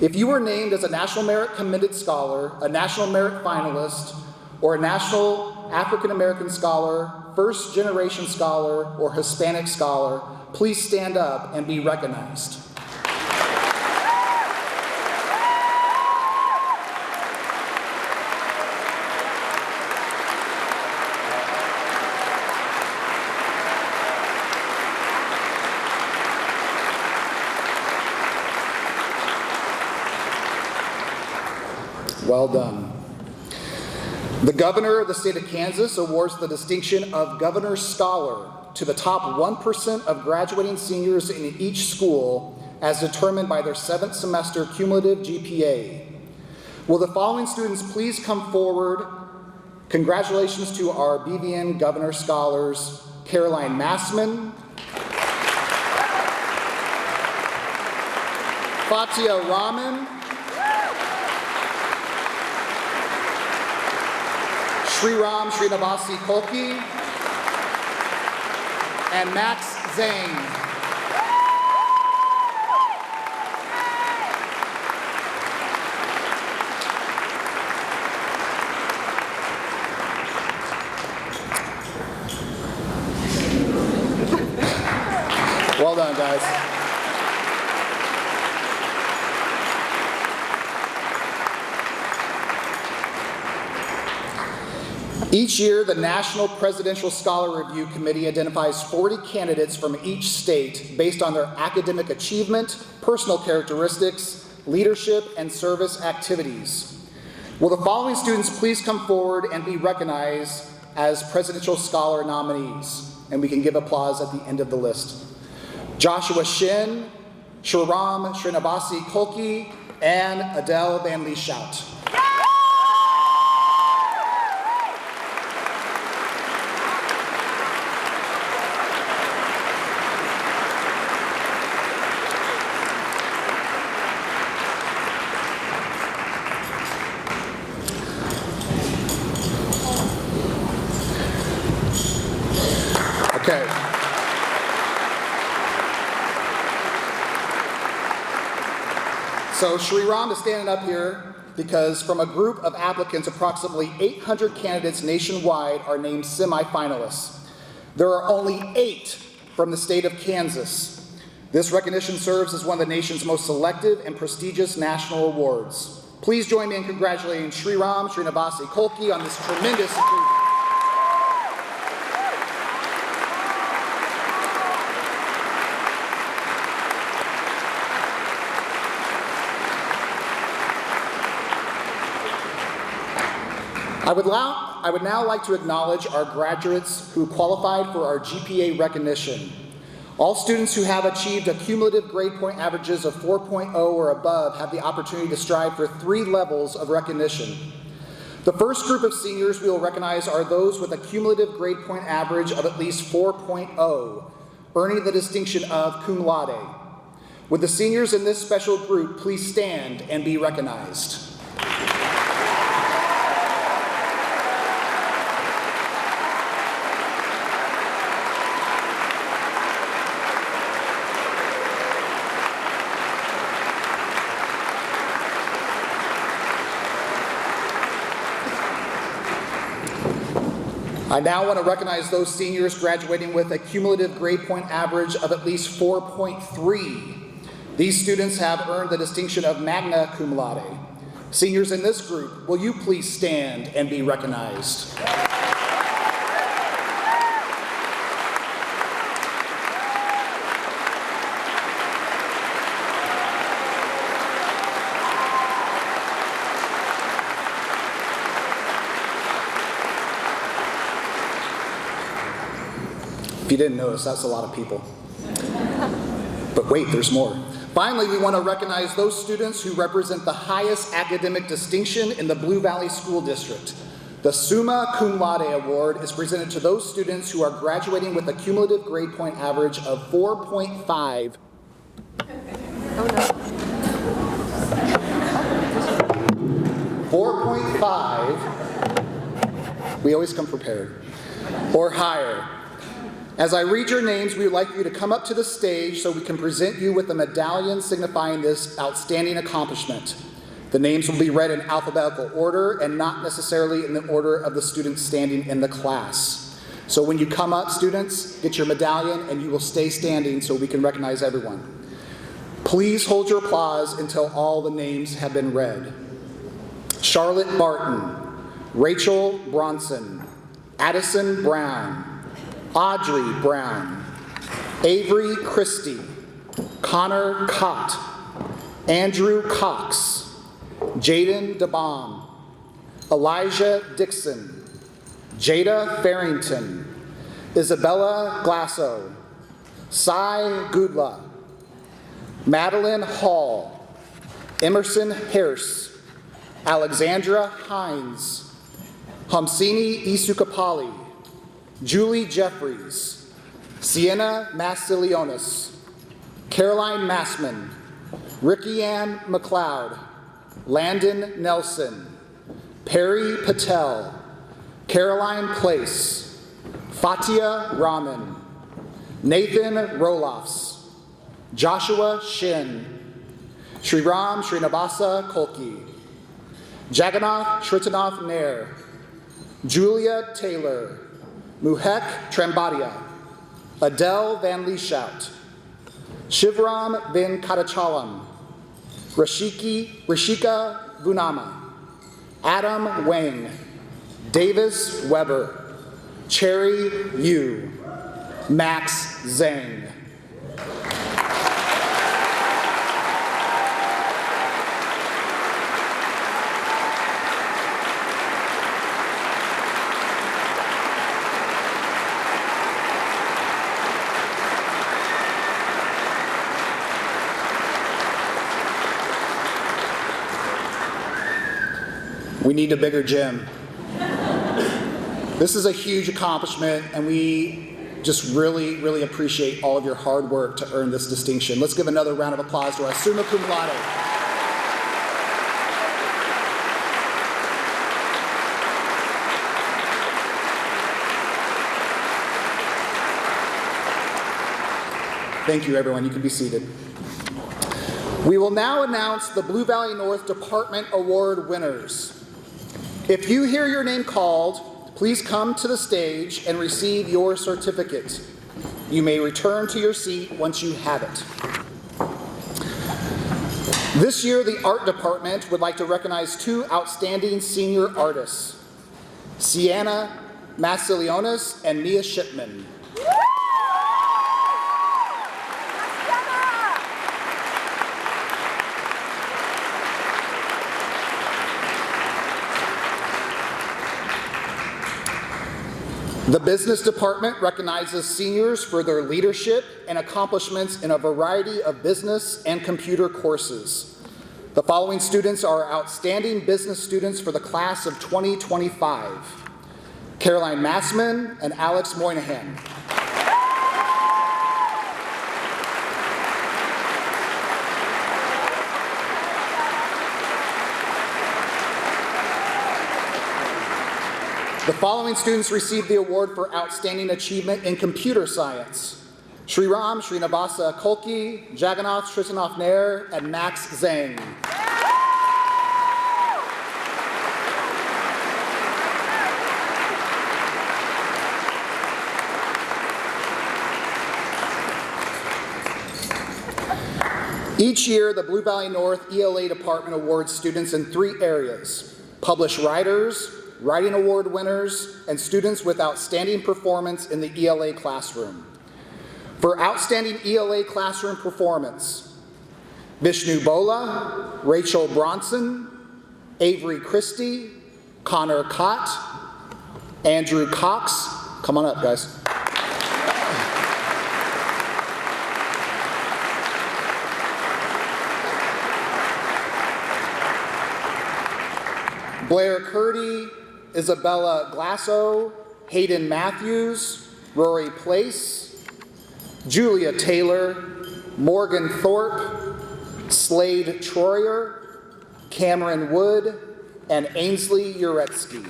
If you were named as a National Merit Commended Scholar, a National Merit Finalist, or a National African American Scholar, First Generation Scholar, or Hispanic Scholar, please stand up and be recognized. Well done. The governor of the state of Kansas awards the distinction of Governor's Scholar to the top 1% of graduating seniors in each school as determined by their 7th semester cumulative GPA. Will the following students please come forward? Congratulations to our Bvn Governor Scholars, Caroline Massman, Fatia Rahman, Sriram Srinivasa Koki, and Max Zhang. Each year, the National Presidential Scholar Review Committee identifies 40 candidates from each state based on their academic achievement, personal characteristics, leadership, and service activities. Will the following students please come forward and be recognized as Presidential Scholar nominees? And we can give applause at the end of the list. Joshua Shin, Shriram Srinivasi Kolki, and Adele Van Lieshout. Okay. So Shriram is standing up here because from a group of applicants, approximately 800 candidates nationwide are named semifinalists. There are only 8 from the state of Kansas. This recognition serves as one of the nation's most selective and prestigious national awards. Please join me in congratulating Shriram Srinivasi Kolki on this tremendous achievement. I would now like to acknowledge our graduates who qualified for our GPA recognition. All students who have achieved a cumulative grade point averages of 4.0 or above have the opportunity to strive for 3 levels of recognition. The first group of seniors we will recognize are those with a cumulative grade point average of at least 4.0, earning the distinction of cum laude. Would the seniors in this special group please stand and be recognized? I now want to recognize those seniors graduating with a cumulative grade point average of at least 4.3. These students have earned the distinction of magna cum laude. Seniors in this group, will you please stand and be recognized? If you didn't notice, that's a lot of people. But wait, there's more. Finally, we want to recognize those students who represent the highest academic distinction in the Blue Valley School District. The Summa Cum Laude Award is presented to those students who are graduating with a cumulative grade point average of 4.5. 4.5, we always come prepared, or higher. As I read your names, we would like you to come up to the stage so we can present you with a medallion signifying this outstanding accomplishment. The names will be read in alphabetical order and not necessarily in the order of the students standing in the class. So when you come up, students, get your medallion and you will stay standing so we can recognize everyone. Please hold your applause until all the names have been read. Charlotte Barton, Rachel Bronson, Addison Brown, Audrey Brown, Avery Christie, Connor Cott, Andrew Cox, Jaden DeBaum, Elijah Dixon, Jada Farrington, Isabella Glasso, Sai Gudla, Madeline Hall, Emerson Harris, Alexandra Hines, Hamsini Isukapali, Julie Jeffries, Sienna Massilionis, Caroline Massman, Ricky Ann McLeod, Landon Nelson, Perry Patel, Caroline Place, Fatia Rahman, Nathan Rolofs, Joshua Shin, Shriram Srinivasa Kolki, Jagannath Shritanath Nair, Julia Taylor, Muhek Trambadia, Adele Van Lieshout, Shivram Bin Katachalam, Rashika Vunama, Adam Wang, Davis Weber, Cherry Yu, Max Zhang. We need a bigger gym. This is a huge accomplishment, and we just really, really appreciate all of your hard work to earn this distinction. Let's give another round of applause to our summa cum laude. Thank you, everyone. You can be seated. We will now announce the Blue Valley North Department Award winners. If you hear your name called, please come to the stage and receive your certificate. You may return to your seat once you have it. This year, the Art Department would like to recognize two outstanding senior artists, Sienna Massilionis and Mia Shipman. The Business Department recognizes seniors for their leadership and accomplishments in a variety of business and computer courses. The following students are outstanding business students for the class of 2025. Caroline Massman and Alex Moynihan. The following students received the award for Outstanding Achievement in Computer Science. Sriram Srinivasa Kolki, Jagannath Srisanath Nair, and Max Zhang. Each year, the Blue Valley North ELA Department awards students in 3 areas: published writers, writing award winners, and students with outstanding performance in the ELA classroom. For outstanding ELA classroom performance, Vishnu Bola, Rachel Bronson, Avery Christie, Connor Cott, Andrew Cox. Come on up, guys. Blair Curdy, Isabella Glasso, Hayden Matthews, Rory Place, Julia Taylor, Morgan Thorpe, Slade Troyer, Cameron Wood, and Ainsley Uretsky.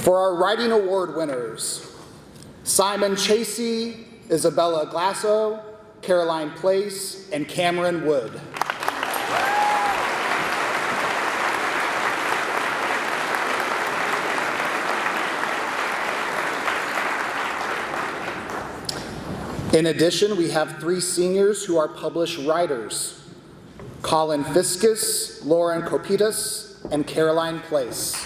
For our Writing Award winners, Simon Chasey, Isabella Glasso, Caroline Place, and Cameron Wood. In addition, we have 3 seniors who are published writers, Colin Fiskus, Lauren Kopitas, and Caroline Place.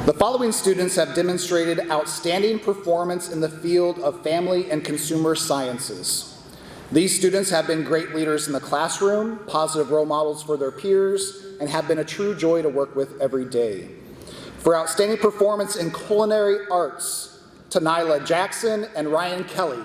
The following students have demonstrated outstanding performance in the field of family and consumer sciences. These students have been great leaders in the classroom, positive role models for their peers, and have been a true joy to work with every day. For outstanding performance in culinary arts, Tanila Jackson and Ryan Kelly.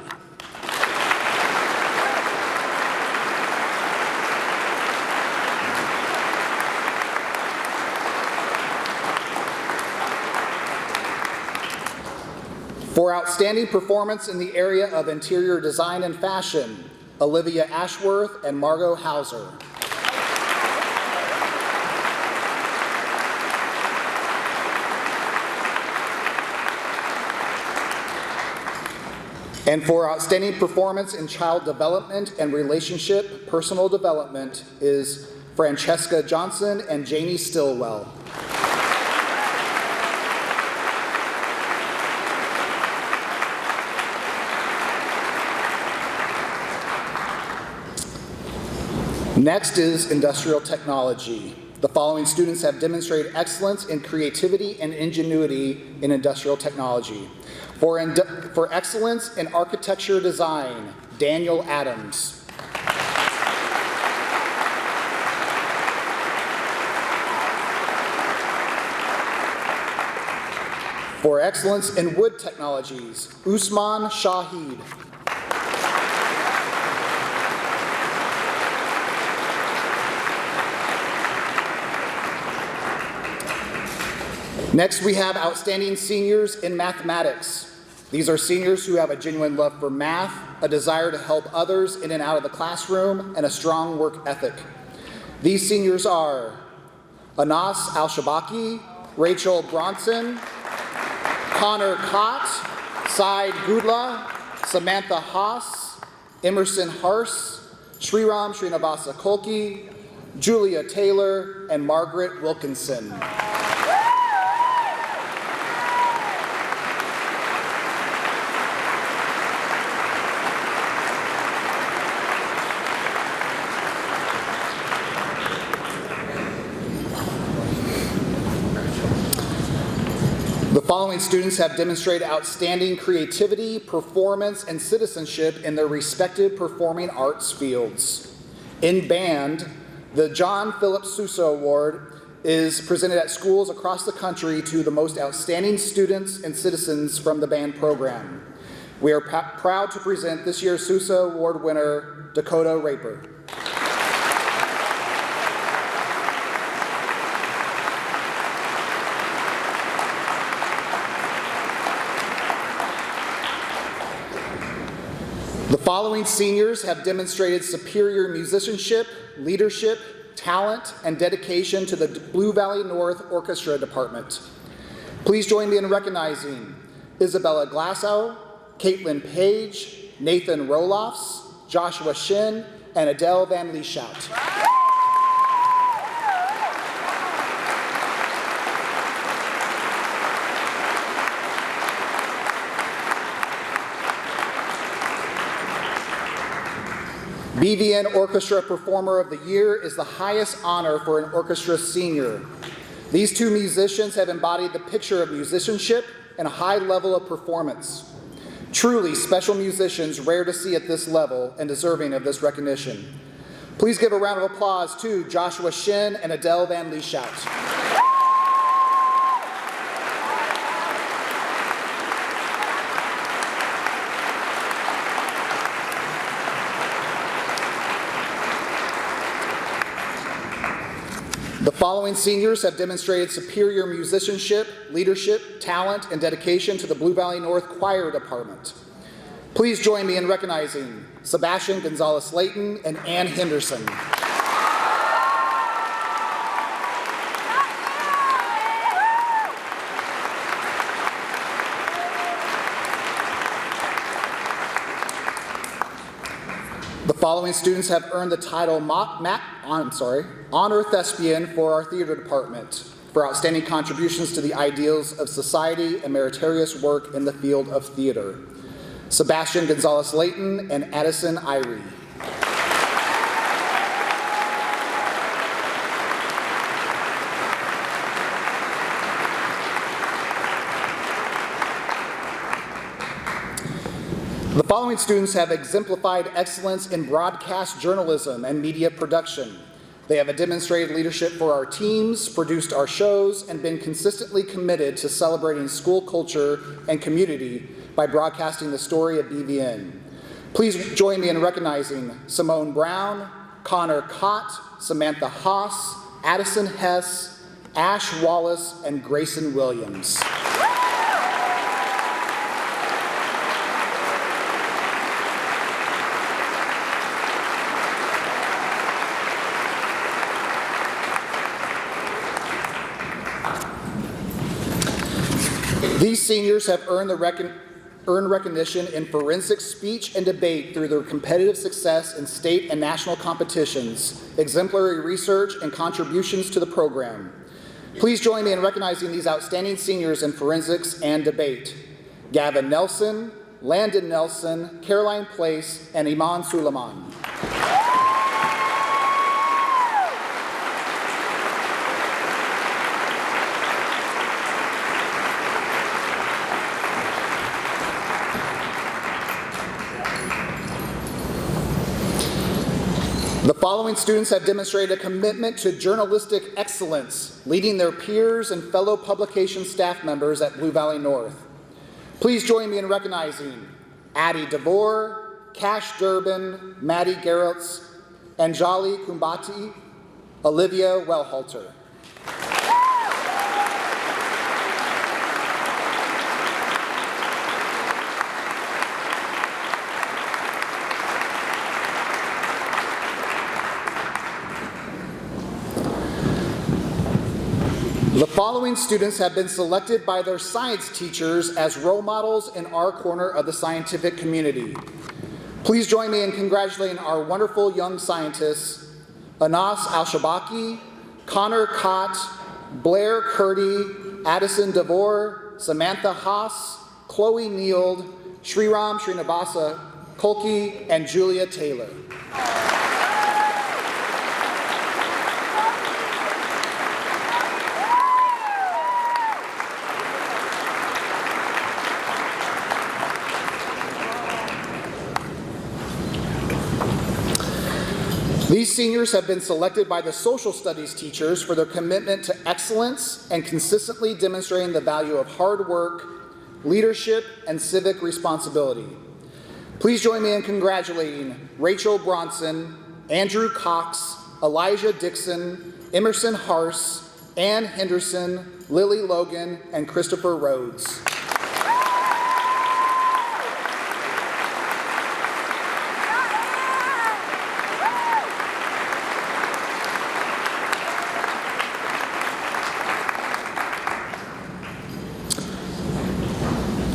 For outstanding performance in the area of interior design and fashion, Olivia Ashworth and Margot Hauser. And for outstanding performance in child development and relationship personal development is Francesca Johnson and Janie Stillwell. Next is industrial technology. The following students have demonstrated excellence in creativity and ingenuity in industrial technology. For excellence in architecture design, Daniel Adams. For excellence in wood technologies, Usman Shahid. Next, we have outstanding seniors in mathematics. These are seniors who have a genuine love for math, a desire to help others in and out of the classroom, and a strong work ethic. These seniors are Anas Al-Shabaki, Rachel Bronson, Connor Cott, Said Gudla, Samantha Haas, Emerson Hars, Sriram Srinivasa Kolki, Julia Taylor, and Margaret Wilkinson. The following students have demonstrated outstanding creativity, performance, and citizenship in their respective performing arts fields. In band, the John Philip Sousa Award is presented at schools across the country to the most outstanding students and citizens from the band program. We are proud to present this year's Sousa Award winner, Dakota Raper. The following seniors have demonstrated superior musicianship, leadership, talent, and dedication to the Blue Valley North Orchestra Department. Please join me in recognizing Isabella Glassow, Caitlin Page, Nathan Rolofs, Joshua Shin, and Adele Van Lieshout. Bvn Orchestra Performer of the Year is the highest honor for an orchestra senior. These two musicians have embodied the picture of musicianship and a high level of performance. Truly special musicians, rare to see at this level and deserving of this recognition. Please give a round of applause to Joshua Shin and Adele Van Lieshout. The following seniors have demonstrated superior musicianship, leadership, talent, and dedication to the Blue Valley North Choir Department. Please join me in recognizing Sebastian Gonzalez-Layton and Ann Henderson. The following students have earned the title Honor Thespian for our theater department for outstanding contributions to the ideals of society and meritorious work in the field of theater. Sebastian Gonzalez-Layton and Addison Irie. The following students have exemplified excellence in broadcast journalism and media production. They have demonstrated leadership for our teams, produced our shows, and been consistently committed to celebrating school culture and community by broadcasting the story of BVN. Please join me in recognizing Simone Brown, Connor Cott, Samantha Haas, Addison Hess, Ash Wallace, and Grayson Williams. These seniors have earned the earned recognition in forensic speech and debate through their competitive success in state and national competitions, exemplary research, and contributions to the program. Please join me in recognizing these outstanding seniors in forensics and debate: Gavin Nelson, Landon Nelson, Caroline Place, and Iman Suleiman. The following students have demonstrated a commitment to journalistic excellence, leading their peers and fellow publication staff members at Blue Valley North. Please join me in recognizing Addie DeVore, Cash Durbin, Maddie Gerrits, Anjali Kumbati, Olivia Wellhalter. The following students have been selected by their science teachers as role models in our corner of the scientific community. Please join me in congratulating our wonderful young scientists, Anas Al-Shabaki, Connor Cott, Blair Curdy, Addison DeVore, Samantha Haas, Chloe Neild, Sriram Srinivasa Kolke, and Julia Taylor. These seniors have been selected by the social studies teachers for their commitment to excellence and consistently demonstrating the value of hard work, leadership, and civic responsibility. Please join me in congratulating Rachel Bronson, Andrew Cox, Elijah Dixon, Emerson Harse, Ann Henderson, Lily Logan, and Christopher Rhodes.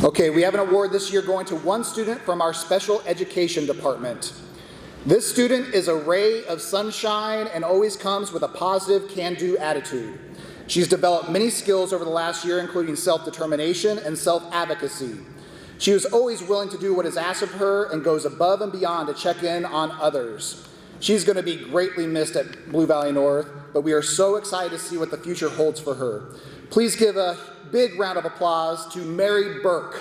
Okay, we have an award this year going to one student from our special education department. This student is a ray of sunshine and always comes with a positive can-do attitude. She's developed many skills over the last year, including self-determination and self-advocacy. She is always willing to do what is asked of her and goes above and beyond to check in on others. She's going to be greatly missed at Blue Valley North, but we are so excited to see what the future holds for her. Please give a big round of applause to Mary Burke.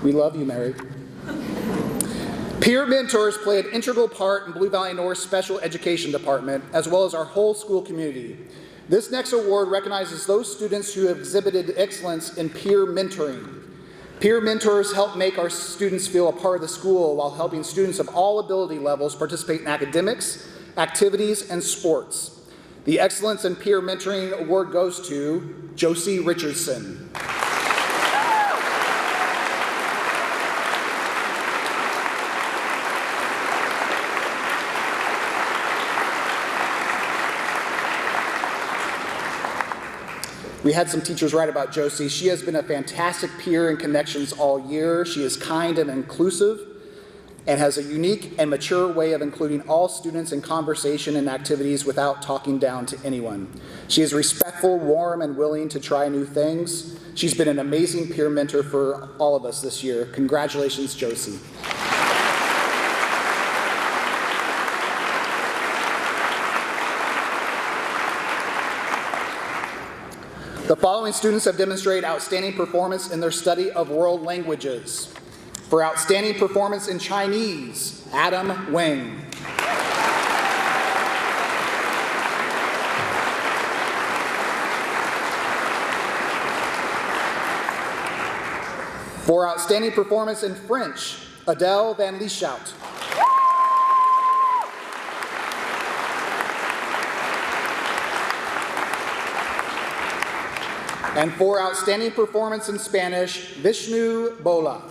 We love you, Mary. Peer mentors play an integral part in Blue Valley North's special education department, as well as our whole school community. This next award recognizes those students who have exhibited excellence in peer mentoring. Peer mentors help make our students feel a part of the school while helping students of all ability levels participate in academics, activities, and sports. The Excellence in Peer Mentoring Award goes to Josie Richardson. We had some teachers write about Josie. She has been a fantastic peer in connections all year. She is kind and inclusive and has a unique and mature way of including all students in conversation and activities without talking down to anyone. She is respectful, warm, and willing to try new things. She's been an amazing peer mentor for all of us this year. Congratulations, Josie. The following students have demonstrated outstanding performance in their study of world languages. For outstanding performance in Chinese, Adam Wang. For outstanding performance in French, Adele Van Lieshout. And for outstanding performance in Spanish, Vishnu Bola.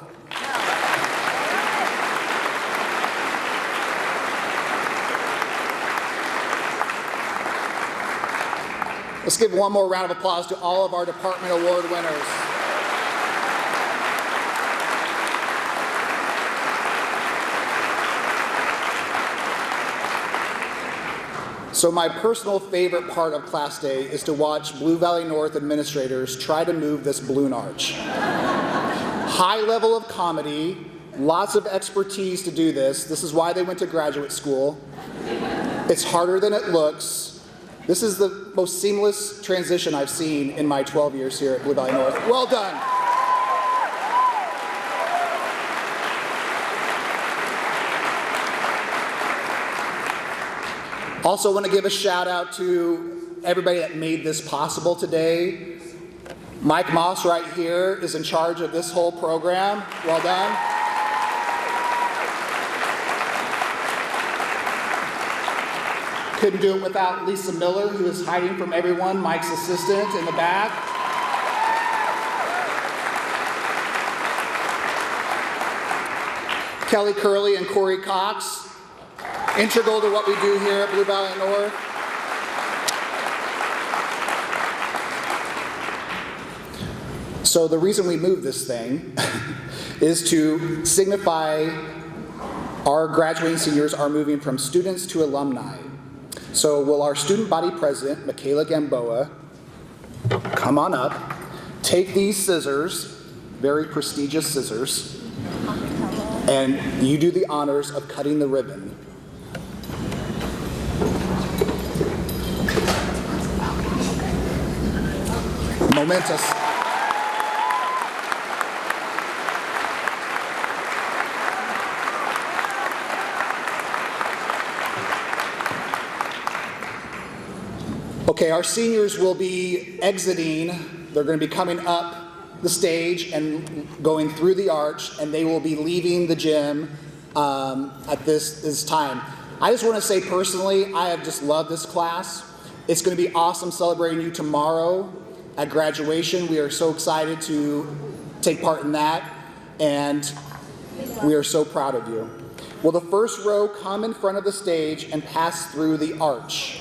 Let's give one more round of applause to all of our department award winners. So my personal favorite part of class day is to watch Blue Valley North administrators try to move this balloon arch. High level of comedy, lots of expertise to do this. This is why they went to graduate school. It's harder than it looks. This is the most seamless transition I've seen in my 12 years here at Blue Valley North. Well done. Also want to give a shout out to everybody that made this possible today. Mike Moss right here is in charge of this whole program. Well done. Couldn't do it without Lisa Miller, who is hiding from everyone, Mike's assistant in the back. Kelly Curley and Corey Cox, integral to what we do here at Blue Valley North. So the reason we moved this thing is to signify our graduating seniors are moving from students to alumni. So will our student body president, Michaela Gamboa, come on up, take these scissors, very prestigious scissors, and you do the honors of cutting the ribbon. Momentous. Okay, our seniors will be exiting. They're going to be coming up the stage and going through the arch, and they will be leaving the gym at this time. I just want to say personally, I have just loved this class. It's going to be awesome celebrating you tomorrow at graduation. We are so excited to take part in that, and we are so proud of you. Will the first row come in front of the stage and pass through the arch?